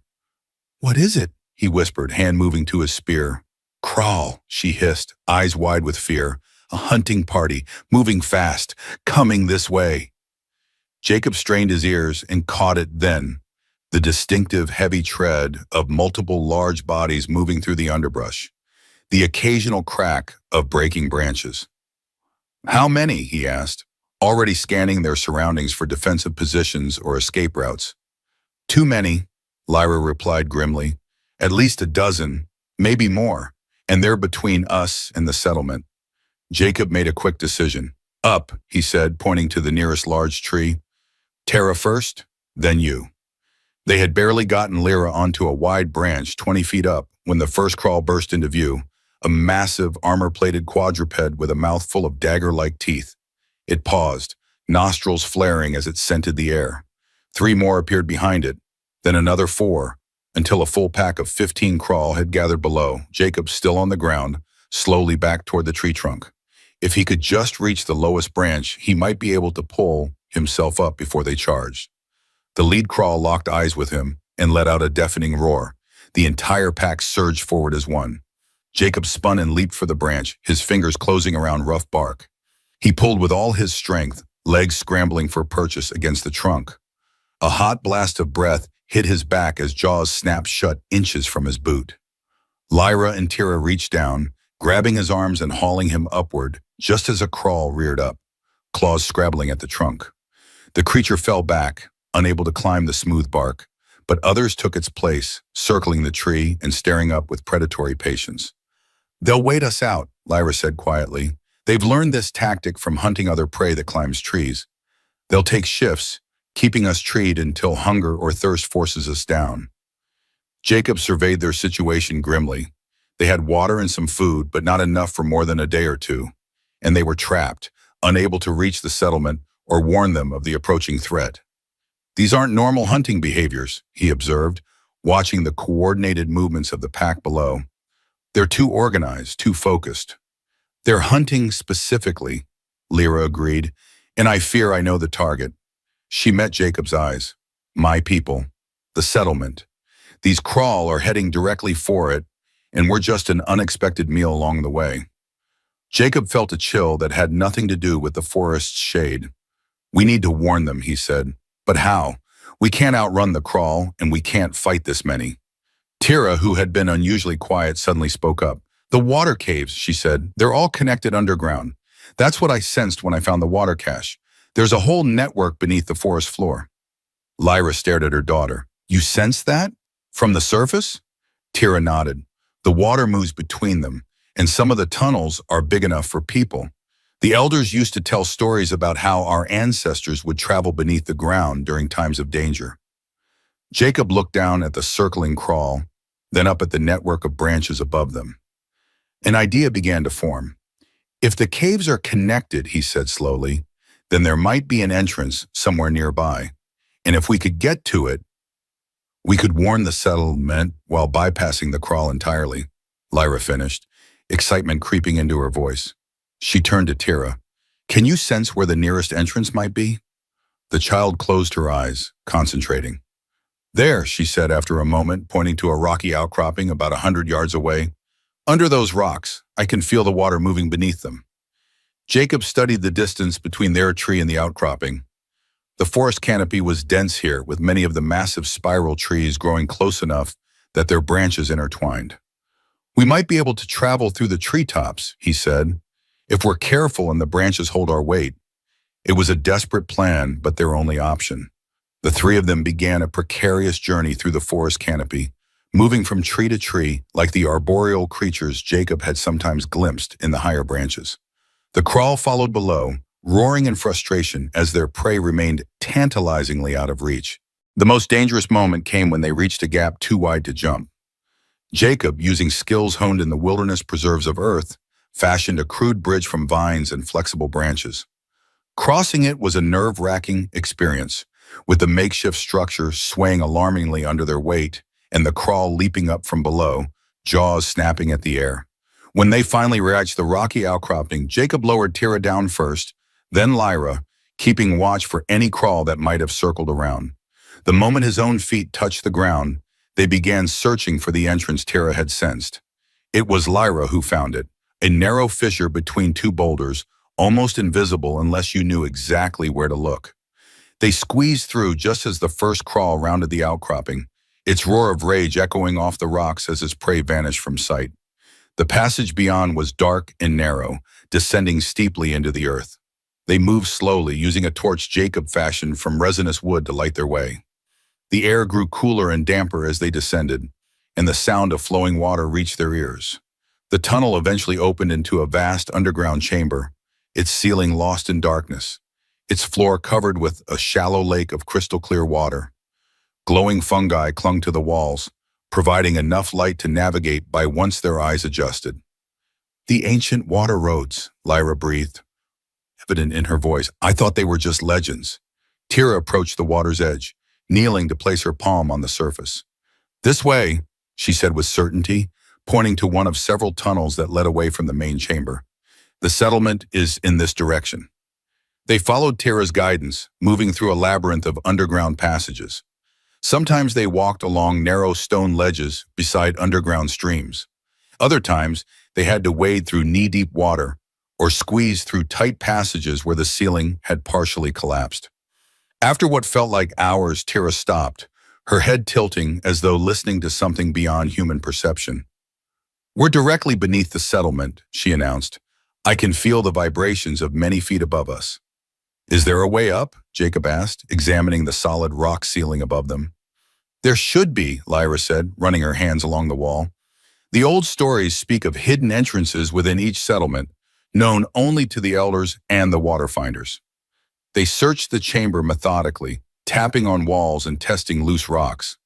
What is it? He whispered, hand moving to his spear. Crawl, she hissed, eyes wide with fear. A hunting party, moving fast, coming this way. Jacob strained his ears and caught it then, the distinctive heavy tread of multiple large bodies moving through the underbrush, the occasional crack of breaking branches. How many? He asked, already scanning their surroundings for defensive positions or escape routes. Too many, Lyra replied grimly. At least a dozen, maybe more, and they're between us and the settlement. Jacob made a quick decision. Up, he said, pointing to the nearest large tree. Tara first, then you. They had barely gotten Lyra onto a wide branch 20 feet up when the first crawl burst into view, a massive armor-plated quadruped with a mouth full of dagger-like teeth. It paused, nostrils flaring as it scented the air. 3 more appeared behind it, then another 4, until a full pack of 15 crawl had gathered below, Jacob still on the ground, slowly back toward the tree trunk. If he could just reach the lowest branch, he might be able to pull himself up before they charged. The lead crawl locked eyes with him and let out a deafening roar. The entire pack surged forward as one. Jacob spun and leaped for the branch, his fingers closing around rough bark. He pulled with all his strength, legs scrambling for purchase against the trunk. A hot blast of breath hit his back as jaws snapped shut inches from his boot. Lyra and Tira reached down, grabbing his arms and hauling him upward, just as a crawl reared up, claws scrabbling at the trunk. The creature fell back, unable to climb the smooth bark, but others took its place, circling the tree and staring up with predatory patience. They'll wait us out, Lyra said quietly. They've learned this tactic from hunting other prey that climbs trees. They'll take shifts, keeping us treed until hunger or thirst forces us down. Jacob surveyed their situation grimly. They had water and some food, but not enough for more than a day or two, and they were trapped, unable to reach the settlement or warn them of the approaching threat. These aren't normal hunting behaviors, he observed, watching the coordinated movements of the pack below. They're too organized, too focused. They're hunting specifically, Lyra agreed, and I fear I know the target. She met Jacob's eyes. My people. The settlement. These crawl are heading directly for it, and we're just an unexpected meal along the way. Jacob felt a chill that had nothing to do with the forest's shade. We need to warn them, he said. But how? We can't outrun the crawl, and we can't fight this many. Tira, who had been unusually quiet, suddenly spoke up. The water caves, she said. They're all connected underground. That's what I sensed when I found the water cache. There's a whole network beneath the forest floor. Lyra stared at her daughter. You sense that? From the surface? Tira nodded. The water moves between them, and some of the tunnels are big enough for people. The elders used to tell stories about how our ancestors would travel beneath the ground during times of danger. Jacob looked down at the circling crawl, then up at the network of branches above them. An idea began to form. If the caves are connected, he said slowly, then there might be an entrance somewhere nearby. And if we could get to it, we could warn the settlement while bypassing the crawl entirely, Lyra finished, excitement creeping into her voice. She turned to Tira. Can you sense where the nearest entrance might be? The child closed her eyes, concentrating. There, she said after a moment, pointing to a rocky outcropping about 100 yards away. Under those rocks, I can feel the water moving beneath them. Jacob studied the distance between their tree and the outcropping. The forest canopy was dense here, with many of the massive spiral trees growing close enough that their branches intertwined. We might be able to travel through the treetops, he said, if we're careful and the branches hold our weight. It was a desperate plan, but their only option. The three of them began a precarious journey through the forest canopy, moving from tree to tree like the arboreal creatures Jacob had sometimes glimpsed in the higher branches. The crawl followed below, roaring in frustration as their prey remained tantalizingly out of reach. The most dangerous moment came when they reached a gap too wide to jump. Jacob, using skills honed in the wilderness preserves of Earth, fashioned a crude bridge from vines and flexible branches. Crossing it was a nerve-wracking experience, with the makeshift structure swaying alarmingly under their weight and the crawl leaping up from below, jaws snapping at the air. When they finally reached the rocky outcropping, Jacob lowered Tira down first, then Lyra, keeping watch for any crawl that might have circled around. The moment his own feet touched the ground, they began searching for the entrance Tira had sensed. It was Lyra who found it, a narrow fissure between two boulders, almost invisible unless you knew exactly where to look. They squeezed through just as the first crawl rounded the outcropping, its roar of rage echoing off the rocks as its prey vanished from sight. The passage beyond was dark and narrow, descending steeply into the earth. They moved slowly, using a torch Jacob fashioned from resinous wood to light their way. The air grew cooler and damper as they descended, and the sound of flowing water reached their ears. The tunnel eventually opened into a vast underground chamber, its ceiling lost in darkness, its floor covered with a shallow lake of crystal-clear water. Glowing fungi clung to the walls, providing enough light to navigate by once their eyes adjusted. "The ancient water roads," Lyra breathed, evident in her voice. "I thought they were just legends." Tira approached the water's edge, kneeling to place her palm on the surface. "This way," she said with certainty, pointing to one of several tunnels that led away from the main chamber. "The settlement is in this direction." They followed Tira's guidance, moving through a labyrinth of underground passages. Sometimes they walked along narrow stone ledges beside underground streams. Other times, they had to wade through knee-deep water or squeeze through tight passages where the ceiling had partially collapsed. After what felt like hours, Tira stopped, her head tilting as though listening to something beyond human perception. "We're directly beneath the settlement," she announced. "I can feel the vibrations of many feet above us." "Is there a way up?" Jacob asked, examining the solid rock ceiling above them. "There should be," Lyra said, running her hands along the wall. "The old stories speak of hidden entrances within each settlement, known only to the elders and the waterfinders." They searched the chamber methodically, tapping on walls and testing loose rocks.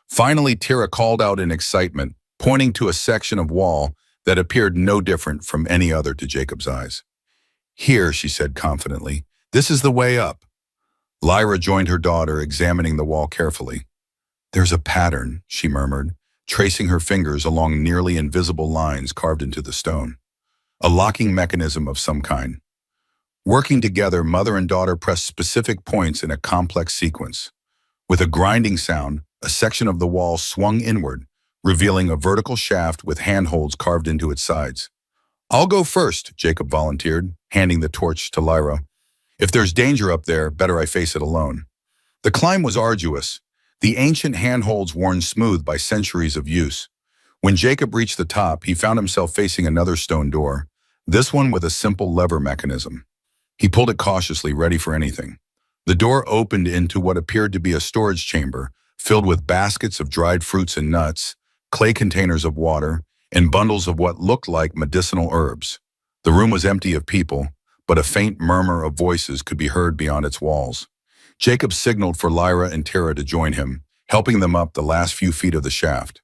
Finally, Tira called out in excitement, pointing to a section of wall that appeared no different from any other to Jacob's eyes. "Here," she said confidently, "this is the way up." Lyra joined her daughter, examining the wall carefully. "There's a pattern," she murmured, tracing her fingers along nearly invisible lines carved into the stone. "A locking mechanism of some kind." Working together, mother and daughter pressed specific points in a complex sequence. With a grinding sound, a section of the wall swung inward, revealing a vertical shaft with handholds carved into its sides. "I'll go first," Jacob volunteered, handing the torch to Lyra. "If there's danger up there, better I face it alone." The climb was arduous, the ancient handholds worn smooth by centuries of use. When Jacob reached the top, he found himself facing another stone door, this one with a simple lever mechanism. He pulled it cautiously, ready for anything. The door opened into what appeared to be a storage chamber, filled with baskets of dried fruits and nuts, clay containers of water, and bundles of what looked like medicinal herbs. The room was empty of people, but a faint murmur of voices could be heard beyond its walls. Jacob signaled for Lyra and Tira to join him, helping them up the last few feet of the shaft.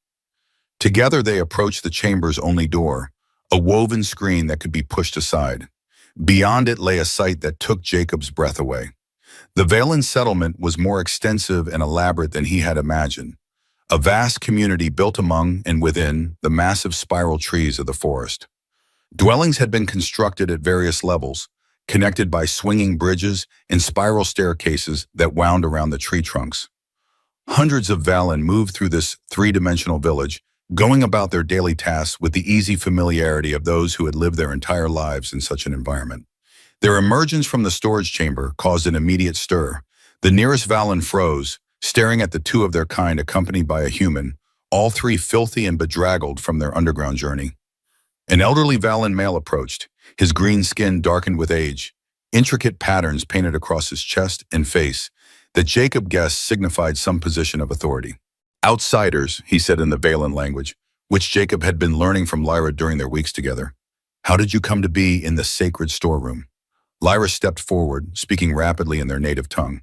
Together they approached the chamber's only door, a woven screen that could be pushed aside. Beyond it lay a sight that took Jacob's breath away. The Valen settlement was more extensive and elaborate than he had imagined. A vast community built among and within the massive spiral trees of the forest. Dwellings had been constructed at various levels, connected by swinging bridges and spiral staircases that wound around the tree trunks. Hundreds of Valen moved through this three-dimensional village, going about their daily tasks with the easy familiarity of those who had lived their entire lives in such an environment. Their emergence from the storage chamber caused an immediate stir. The nearest Valen froze, staring at the two of their kind accompanied by a human, all three filthy and bedraggled from their underground journey. An elderly Valen male approached, his green skin darkened with age. intricate patterns painted across his chest and face that Jacob guessed signified some position of authority. Outsiders, he said in the Valen language, which Jacob had been learning from Lyra during their weeks together. How did you come to be in the sacred storeroom? Lyra stepped forward, speaking rapidly in their native tongue.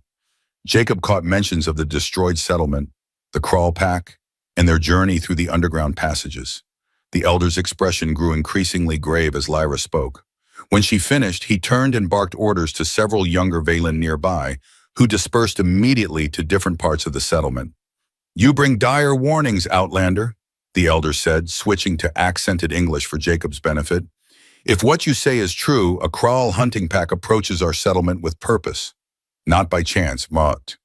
Jacob caught mentions of the destroyed settlement, the crawl pack, and their journey through the underground passages. The elder's expression grew increasingly grave as Lyra spoke. When she finished, he turned and barked orders to several younger Valen nearby, who dispersed immediately to different parts of the settlement. You bring dire warnings, Outlander, the elder said, switching to accented English for Jacob's benefit. If what you say is true, a crawl hunting pack approaches our settlement with purpose. Not by chance, Mott.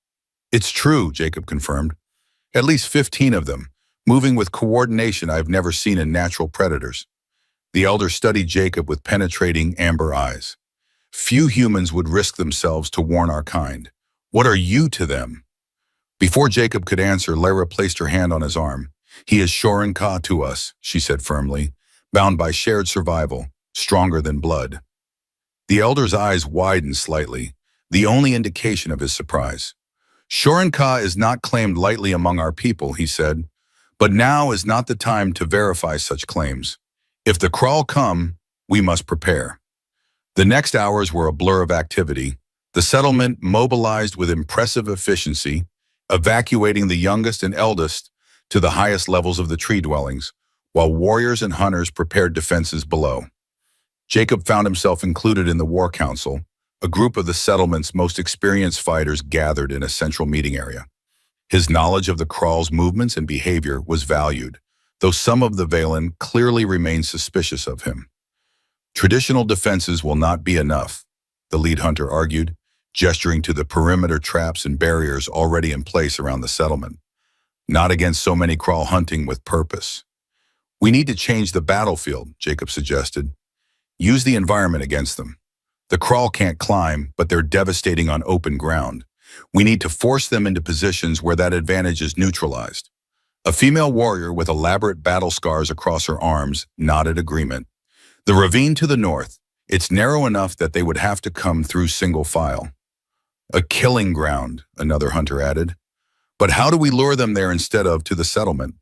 It's true, Jacob confirmed. At least 15 of them, moving with coordination I've never seen in natural predators. The elder studied Jacob with penetrating amber eyes. Few humans would risk themselves to warn our kind. What are you to them? Before Jacob could answer, Lyra placed her hand on his arm. He is Shorin Ka to us, she said firmly, bound by shared survival, stronger than blood. The elder's eyes widened slightly, the only indication of his surprise. Shorin Ka is not claimed lightly among our people, he said, but now is not the time to verify such claims. If the crawl come, we must prepare. The next hours were a blur of activity. The settlement mobilized with impressive efficiency, evacuating the youngest and eldest to the highest levels of the tree dwellings, while warriors and hunters prepared defenses below. Jacob found himself included in the War Council, a group of the settlement's most experienced fighters gathered in a central meeting area. His knowledge of the crawl's movements and behavior was valued, though some of the Valen clearly remained suspicious of him. Traditional defenses will not be enough, the lead hunter argued, gesturing to the perimeter traps and barriers already in place around the settlement. Not against so many crawl hunting with purpose. We need to change the battlefield, Jacob suggested. Use the environment against them. The crawl can't climb, but they're devastating on open ground. We need to force them into positions where that advantage is neutralized. A female warrior with elaborate battle scars across her arms nodded agreement. The ravine to the north, it's narrow enough that they would have to come through single file. A killing ground, another hunter added. But how do we lure them there instead of to the settlement?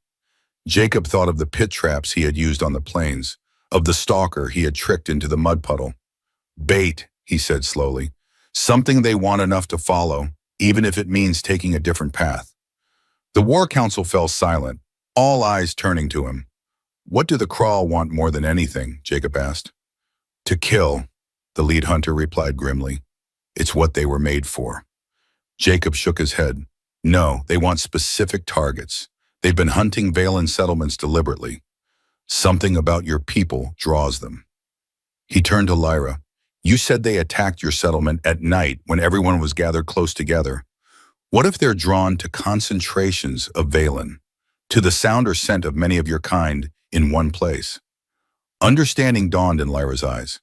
Jacob thought of the pit traps he had used on the plains, of the stalker he had tricked into the mud puddle. Bait, he said slowly. Something they want enough to follow, even if it means taking a different path. The War Council fell silent, all eyes turning to him. What do the crawl want more than anything? Jacob asked. To kill, the lead hunter replied grimly. It's what they were made for. Jacob shook his head. No, they want specific targets. They've been hunting Valen settlements deliberately. Something about your people draws them. He turned to Lyra. You said they attacked your settlement at night when everyone was gathered close together. What if they're drawn to concentrations of Valen, to the sound or scent of many of your kind in one place? Understanding dawned in Lyra's eyes.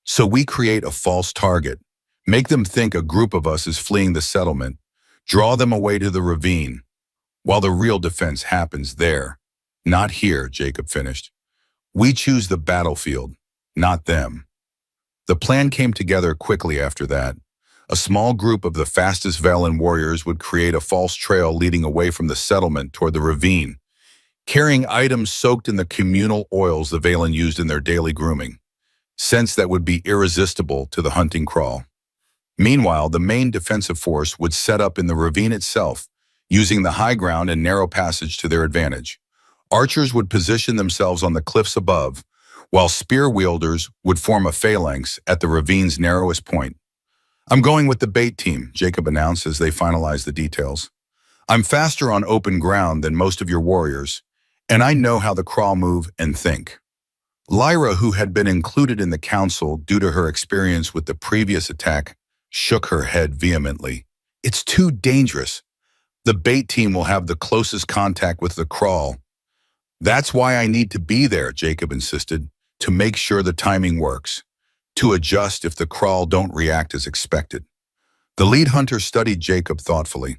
So we create a false target, make them think a group of us is fleeing the settlement, draw them away to the ravine, while the real defense happens there. Not here, Jacob finished. We choose the battlefield, not them. The plan came together quickly after that. A small group of the fastest Valen warriors would create a false trail leading away from the settlement toward the ravine, carrying items soaked in the communal oils the Valen used in their daily grooming, scents that would be irresistible to the hunting crawl. Meanwhile, the main defensive force would set up in the ravine itself, using the high ground and narrow passage to their advantage. Archers would position themselves on the cliffs above, while spear wielders would form a phalanx at the ravine's narrowest point. I'm going with the bait team, Jacob announced as they finalized the details. I'm faster on open ground than most of your warriors, and I know how the crawl move and think. Lyra, who had been included in the council due to her experience with the previous attack, shook her head vehemently. It's too dangerous. The bait team will have the closest contact with the crawl. That's why I need to be there, Jacob insisted, to make sure the timing works, to adjust if the crawl don't react as expected. The lead hunter studied Jacob thoughtfully.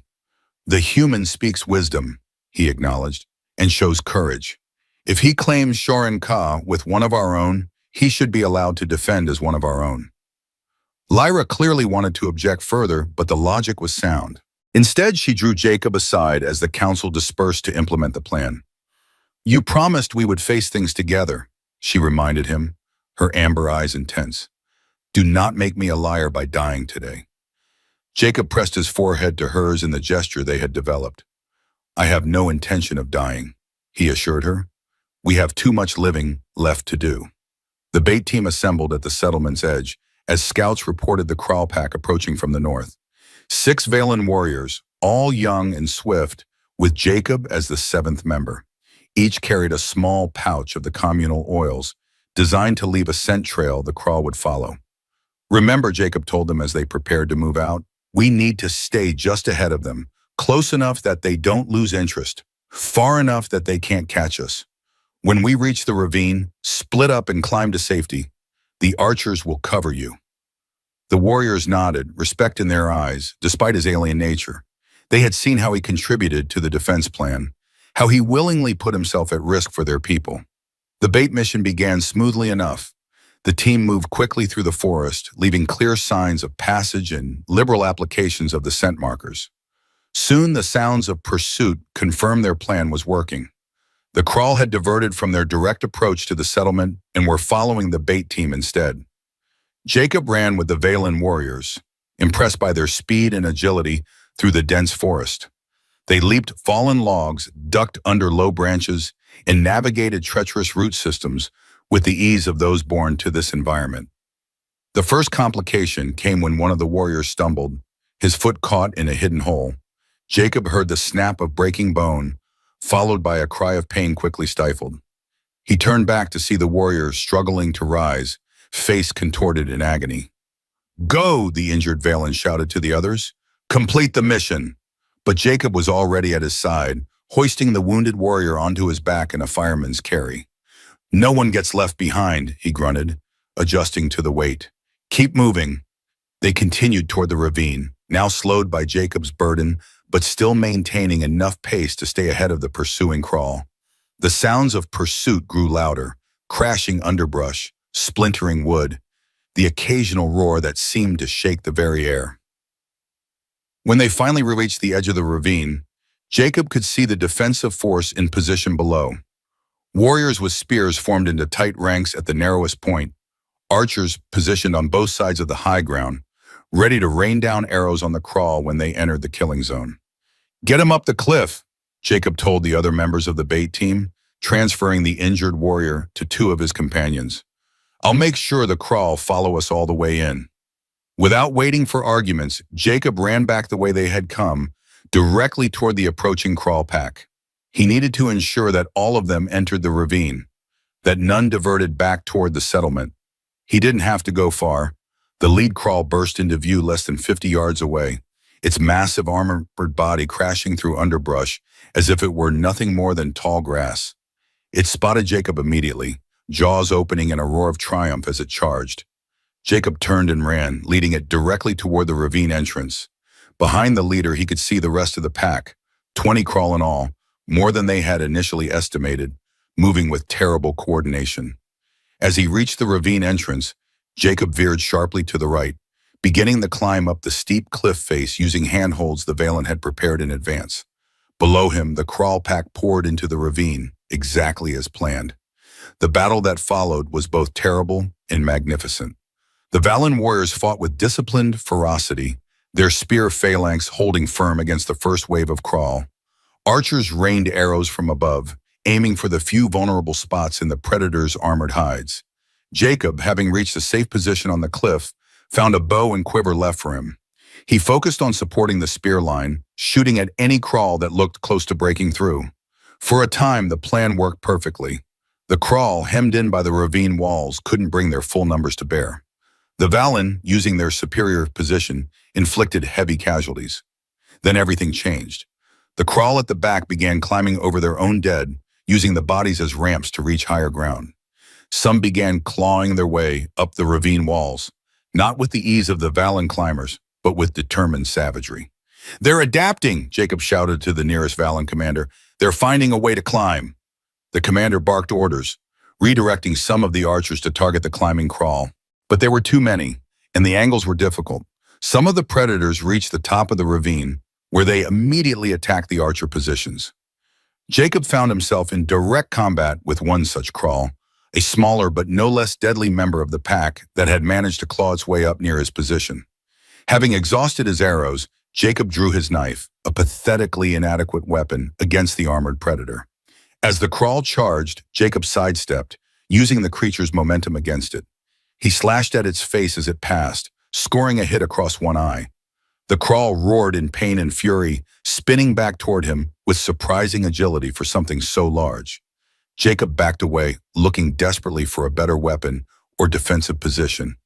The human speaks wisdom, he acknowledged, and shows courage. If he claims Shorin Ka with one of our own, he should be allowed to defend as one of our own. Lyra clearly wanted to object further, but the logic was sound. Instead, she drew Jacob aside as the council dispersed to implement the plan. "You promised we would face things together," she reminded him, her amber eyes intense. "Do not make me a liar by dying today." Jacob pressed his forehead to hers in the gesture they had developed. "I have no intention of dying," he assured her. "We have too much living left to do." The bait team assembled at the settlement's edge as scouts reported the Crawl Pack approaching from the north. 6 Valen warriors, all young and swift, with Jacob as the 7th member. Each carried a small pouch of the communal oils, designed to leave a scent trail the Crawl would follow. "Remember," Jacob told them as they prepared to move out, "we need to stay just ahead of them, close enough that they don't lose interest, far enough that they can't catch us. When we reach the ravine, split up and climb to safety. The archers will cover you." The warriors nodded, respect in their eyes, despite his alien nature. They had seen how he contributed to the defense plan, how he willingly put himself at risk for their people. The bait mission began smoothly enough. The team moved quickly through the forest, leaving clear signs of passage and liberal applications of the scent markers. Soon the sounds of pursuit confirmed their plan was working. The Crawl had diverted from their direct approach to the settlement and were following the bait team instead. Jacob ran with the Valen warriors, impressed by their speed and agility through the dense forest. They leaped fallen logs, ducked under low branches, and navigated treacherous root systems with the ease of those born to this environment. The first complication came when one of the warriors stumbled, his foot caught in a hidden hole. Jacob heard the snap of breaking bone, followed by a cry of pain quickly stifled. He turned back to see the warrior struggling to rise, face contorted in agony. "Go!" the injured Valen shouted to the others. "Complete the mission!" But Jacob was already at his side, hoisting the wounded warrior onto his back in a fireman's carry. "No one gets left behind," he grunted, adjusting to the weight. "Keep moving." They continued toward the ravine, now slowed by Jacob's burden, but still maintaining enough pace to stay ahead of the pursuing Crawl. The sounds of pursuit grew louder, crashing underbrush, splintering wood, the occasional roar that seemed to shake the very air. When they finally reached the edge of the ravine, Jacob could see the defensive force in position below. Warriors with spears formed into tight ranks at the narrowest point, archers positioned on both sides of the high ground, ready to rain down arrows on the Crawl when they entered the killing zone. "Get him up the cliff," Jacob told the other members of the bait team, transferring the injured warrior to 2 of his companions. "I'll make sure the Crawl follow us all the way in." Without waiting for arguments, Jacob ran back the way they had come, directly toward the approaching Crawl Pack. He needed to ensure that all of them entered the ravine, that none diverted back toward the settlement. He didn't have to go far. The lead Crawl burst into view less than 50 yards away, its massive armored body crashing through underbrush as if it were nothing more than tall grass. It spotted Jacob immediately, jaws opening in a roar of triumph as it charged. Jacob turned and ran, leading it directly toward the ravine entrance. Behind the leader, he could see the rest of the pack, 20 Crawl in all, more than they had initially estimated, moving with terrible coordination. As he reached the ravine entrance, Jacob veered sharply to the right, beginning the climb up the steep cliff face using handholds the Valen had prepared in advance. Below him, the Crawl Pack poured into the ravine, exactly as planned. The battle that followed was both terrible and magnificent. The Valen warriors fought with disciplined ferocity, their spear phalanx holding firm against the first wave of Crawl. Archers rained arrows from above, aiming for the few vulnerable spots in the predators' armored hides. Jacob, having reached a safe position on the cliff, found a bow and quiver left for him. He focused on supporting the spear line, shooting at any Crawl that looked close to breaking through. For a time, the plan worked perfectly. The Crawl, hemmed in by the ravine walls, couldn't bring their full numbers to bear. The Valen, using their superior position, inflicted heavy casualties. Then everything changed. The Crawl at the back began climbing over their own dead, using the bodies as ramps to reach higher ground. Some began clawing their way up the ravine walls, not with the ease of the Valen climbers, but with determined savagery. "They're adapting," Jacob shouted to the nearest Valen commander. "They're finding a way to climb." The commander barked orders, redirecting some of the archers to target the climbing Crawl. But there were too many. and the angles were difficult. Some of the predators reached the top of the ravine, where they immediately attacked the archer positions. Jacob found himself in direct combat with one such crawl, a smaller but no less deadly member of the pack that had managed to claw its way up near his position. Having exhausted his arrows, Jacob drew his knife, a pathetically inadequate weapon, against the armored predator. As the crawl charged, Jacob sidestepped, using the creature's momentum against it. He slashed at its face as it passed, scoring a hit across one eye. The crawl roared in pain and fury, spinning back toward him with surprising agility for something so large. Jacob backed away, looking desperately for a better weapon or defensive position.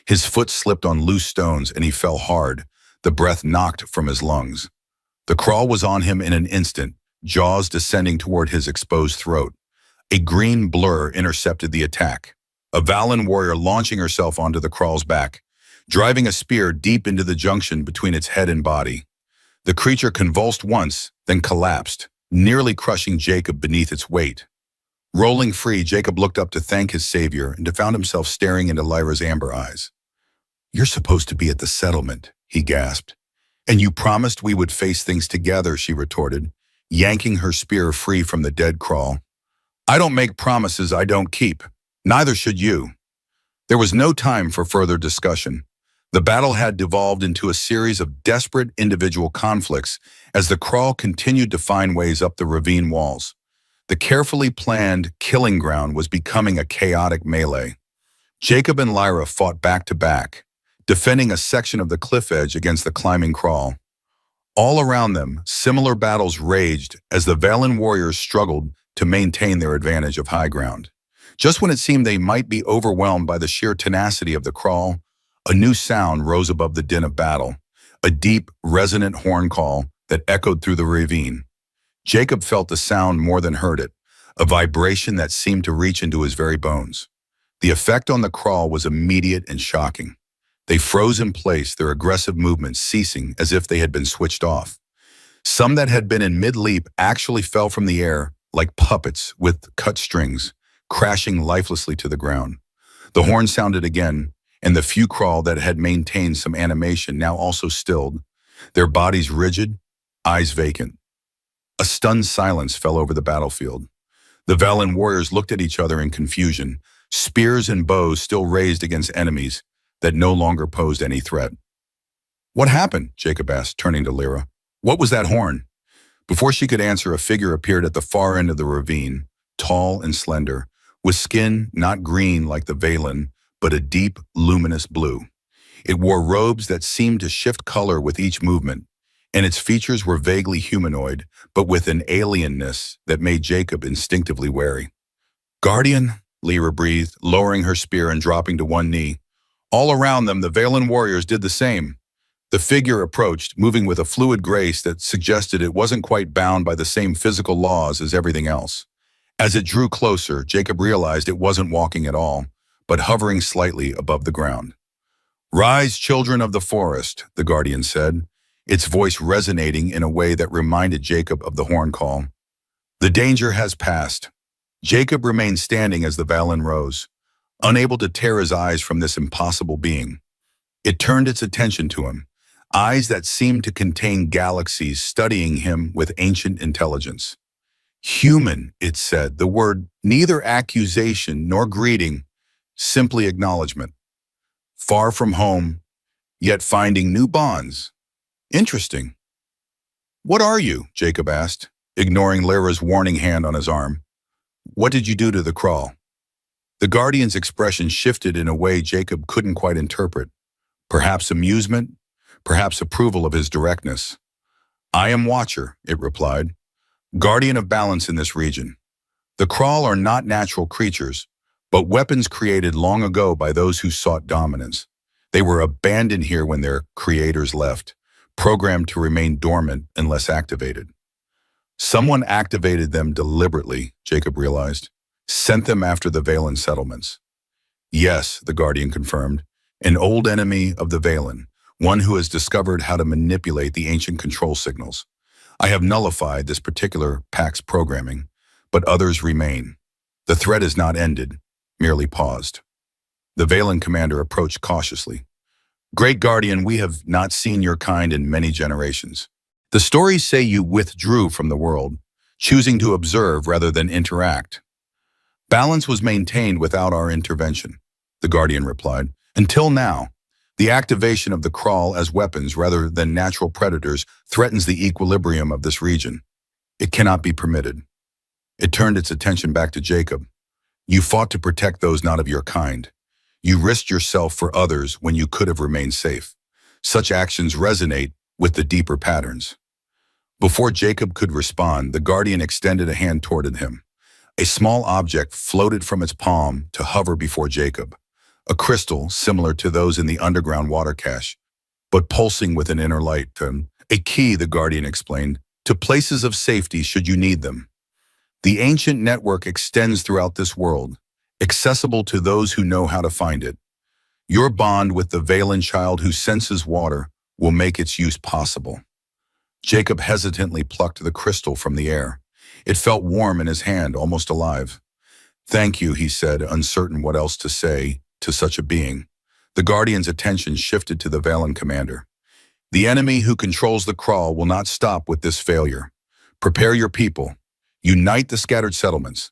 His foot slipped on loose stones and he fell hard, the breath knocked from his lungs. The crawl was on him in an instant, jaws descending toward his exposed throat. A green blur intercepted the attack, a Valen warrior launching herself onto the crawl's back, driving a spear deep into the junction between its head and body. The creature convulsed once, then collapsed, nearly crushing Jacob beneath its weight. Rolling free, Jacob looked up to thank his savior and found himself staring into Lyra's amber eyes. "You're supposed to be at the settlement," he gasped. "And you promised we would face things together," she retorted, yanking her spear free from the dead crawl. "I don't make promises I don't keep. Neither should you." There was no time for further discussion. The battle had devolved into a series of desperate individual conflicts as the crawl continued to find ways up the ravine walls. The carefully planned killing ground was becoming a chaotic melee. Jacob and Lyra fought back to back, defending a section of the cliff edge against the climbing crawl. All around them, similar battles raged as the Valen warriors struggled to maintain their advantage of high ground. Just when it seemed they might be overwhelmed by the sheer tenacity of the crawl, a new sound rose above the din of battle, a deep, resonant horn call that echoed through the ravine. Jacob felt the sound more than heard it, a vibration that seemed to reach into his very bones. The effect on the crawl was immediate and shocking. They froze in place, their aggressive movements ceasing as if they had been switched off. Some that had been in mid-leap actually fell from the air like puppets with cut strings, crashing lifelessly to the ground. The horn sounded again, and the few crawl that had maintained some animation now also stilled, their bodies rigid, eyes vacant. A stunned silence fell over the battlefield. The Valen warriors looked at each other in confusion, spears and bows still raised against enemies that no longer posed any threat. "What happened?" Jacob asked, turning to Lyra. "What was that horn?" Before she could answer, a figure appeared at the far end of the ravine, tall and slender, with skin not green like the Valen, but a deep, luminous blue. It wore robes that seemed to shift color with each movement, and its features were vaguely humanoid, but with an alienness that made Jacob instinctively wary. "Guardian," Lyra breathed, lowering her spear and dropping to one knee. All around them, the Valen warriors did the same. The figure approached, moving with a fluid grace that suggested it wasn't quite bound by the same physical laws as everything else. As it drew closer, Jacob realized it wasn't walking at all, but hovering slightly above the ground. "Rise, children of the forest," the Guardian said, its voice resonating in a way that reminded Jacob of the horn call. "The danger has passed." Jacob remained standing as the Valen rose, unable to tear his eyes from this impossible being. It turned its attention to him, eyes that seemed to contain galaxies studying him with ancient intelligence. "Human," it said, the word neither accusation nor greeting, simply acknowledgement. "Far from home, yet finding new bonds. Interesting." "What are you?" Jacob asked, ignoring Lyra's warning hand on his arm. "What did you do to the crawl?" The Guardian's expression shifted in a way Jacob couldn't quite interpret. Perhaps amusement, perhaps approval of his directness. "I am Watcher," it replied, "guardian of balance in this region. The crawl are not natural creatures, but weapons created long ago by those who sought dominance. They were abandoned here when their creators left, programmed to remain dormant unless activated." Someone activated them deliberately, Jacob realized, sent them after the Valen settlements. "Yes," the Guardian confirmed, "an old enemy of the Valen, one who has discovered how to manipulate the ancient control signals. I have nullified this particular pack's programming, but others remain. The threat is not ended, merely paused." The Valen commander approached cautiously. Great Guardian, we have not seen your kind in many generations. The stories say you withdrew from the world, choosing to observe rather than interact. Balance was maintained without our intervention, the Guardian replied. Until now, the activation of the crawl as weapons rather than natural predators threatens the equilibrium of this region. It cannot be permitted. It turned its attention back to Jacob. You fought to protect those not of your kind. You risked yourself for others when you could have remained safe. Such actions resonate with the deeper patterns. Before Jacob could respond, the Guardian extended a hand toward him. A small object floated from its palm to hover before Jacob. A crystal similar to those in the underground water cache, but pulsing with an inner light. A key, the Guardian explained, to places of safety should you need them. The ancient network extends throughout this world, accessible to those who know how to find it. Your bond with the Valen child who senses water will make its use possible. Jacob hesitantly plucked the crystal from the air. It felt warm in his hand, almost alive. Thank you, he said, uncertain what else to say to such a being. The Guardian's attention shifted to the Valen commander. The enemy who controls the crawl will not stop with this failure. Prepare your people. Unite the scattered settlements.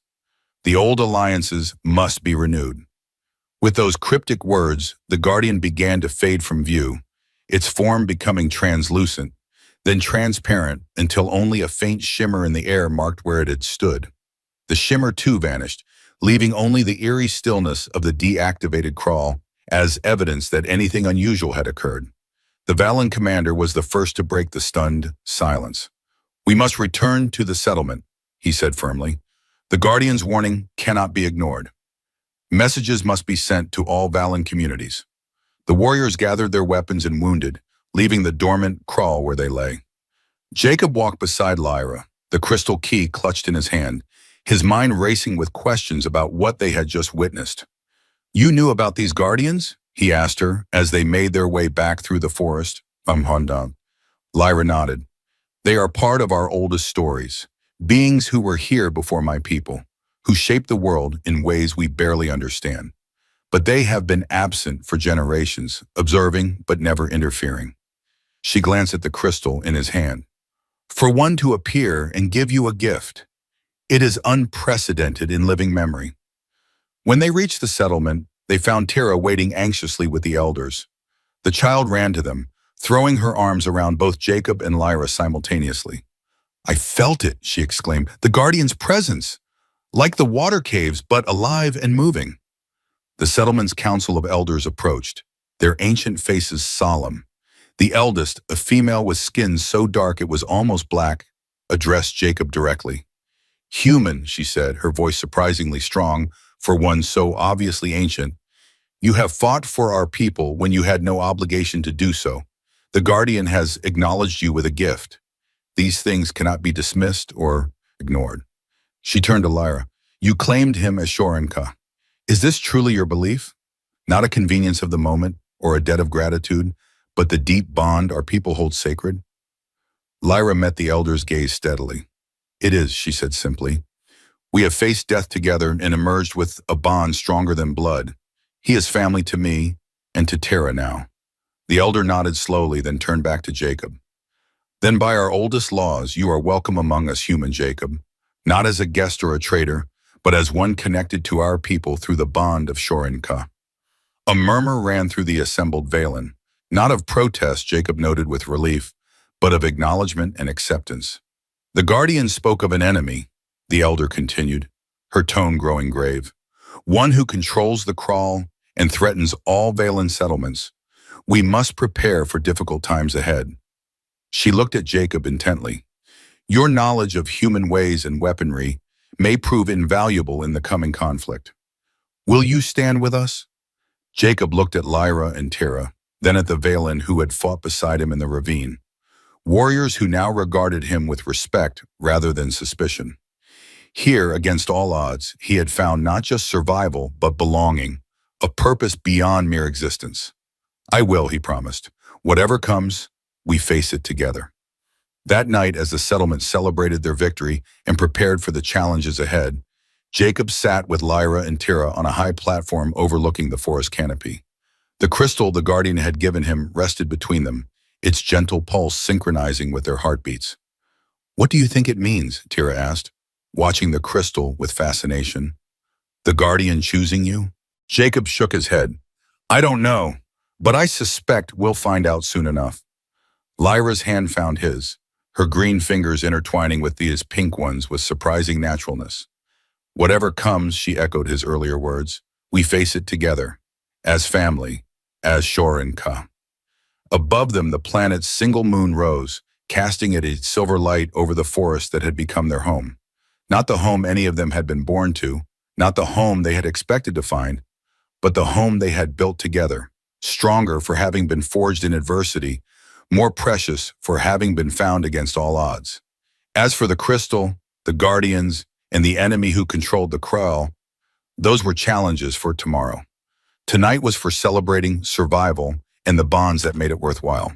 The old alliances must be renewed. With those cryptic words, the Guardian began to fade from view, its form becoming translucent, then transparent until only a faint shimmer in the air marked where it had stood. The shimmer too vanished, leaving only the eerie stillness of the deactivated crawl as evidence that anything unusual had occurred. The Valen commander was the first to break the stunned silence. We must return to the settlement, he said firmly. The Guardian's warning cannot be ignored. Messages must be sent to all Valen communities. The warriors gathered their weapons and wounded, leaving the dormant crawl where they lay. Jacob walked beside Lyra, the crystal key clutched in his hand, his mind racing with questions about what they had just witnessed. You knew about these Guardians? He asked her as they made their way back through the forest. Lyra nodded. They are part of our oldest stories, beings who were here before my people, who shaped the world in ways we barely understand. But they have been absent for generations, observing but never interfering. She glanced at the crystal in his hand. For one to appear and give you a gift, it is unprecedented in living memory. When they reached the settlement, they found Tara waiting anxiously with the elders. The child ran to them, throwing her arms around both Jacob and Lyra simultaneously. I felt it, she exclaimed, the Guardian's presence, like the water caves, but alive and moving. The settlement's council of elders approached, their ancient faces solemn. The eldest, a female with skin so dark it was almost black, addressed Jacob directly. Human, she said, her voice surprisingly strong for one so obviously ancient. You have fought for our people when you had no obligation to do so. The Guardian has acknowledged you with a gift. These things cannot be dismissed or ignored. She turned to Lyra. You claimed him as Shorinka. Is this truly your belief? Not a convenience of the moment or a debt of gratitude, but the deep bond our people hold sacred? Lyra met the elder's gaze steadily. It is, she said simply. We have faced death together and emerged with a bond stronger than blood. He is family to me and to Tara now. The elder nodded slowly, then turned back to Jacob. Then by our oldest laws, you are welcome among us, human Jacob, not as a guest or a traitor, but as one connected to our people through the bond of Shorinka. A murmur ran through the assembled Valen, not of protest, Jacob noted with relief, but of acknowledgement and acceptance. The Guardian spoke of an enemy, the elder continued, her tone growing grave, one who controls the crawl and threatens all Valen settlements. We must prepare for difficult times ahead. She looked at Jacob intently. Your knowledge of human ways and weaponry may prove invaluable in the coming conflict. Will you stand with us? Jacob looked at Lyra and Tara, then at the Valen who had fought beside him in the ravine. Warriors who now regarded him with respect rather than suspicion. Here, against all odds, he had found not just survival, but belonging, a purpose beyond mere existence. I will, he promised. Whatever comes, we face it together. That night, as the settlement celebrated their victory and prepared for the challenges ahead, Jacob sat with Lyra and Tara on a high platform overlooking the forest canopy. The crystal the guardian had given him rested between them, its gentle pulse synchronizing with their heartbeats. What do you think it means? Tira asked, watching the crystal with fascination. The guardian choosing you? Jacob shook his head. I don't know, but I suspect we'll find out soon enough. Lyra's hand found his, her green fingers intertwining with his pink ones with surprising naturalness. Whatever comes, she echoed his earlier words, we face it together, as family, as Shor and Ka. Above them, the planet's single moon rose, casting it its silver light over the forest that had become their home. Not the home any of them had been born to, not the home they had expected to find, but the home they had built together, stronger for having been forged in adversity, more precious for having been found against all odds. As for the crystal, the guardians, and the enemy who controlled the Krell, those were challenges for tomorrow. Tonight was for celebrating survival and the bonds that made it worthwhile.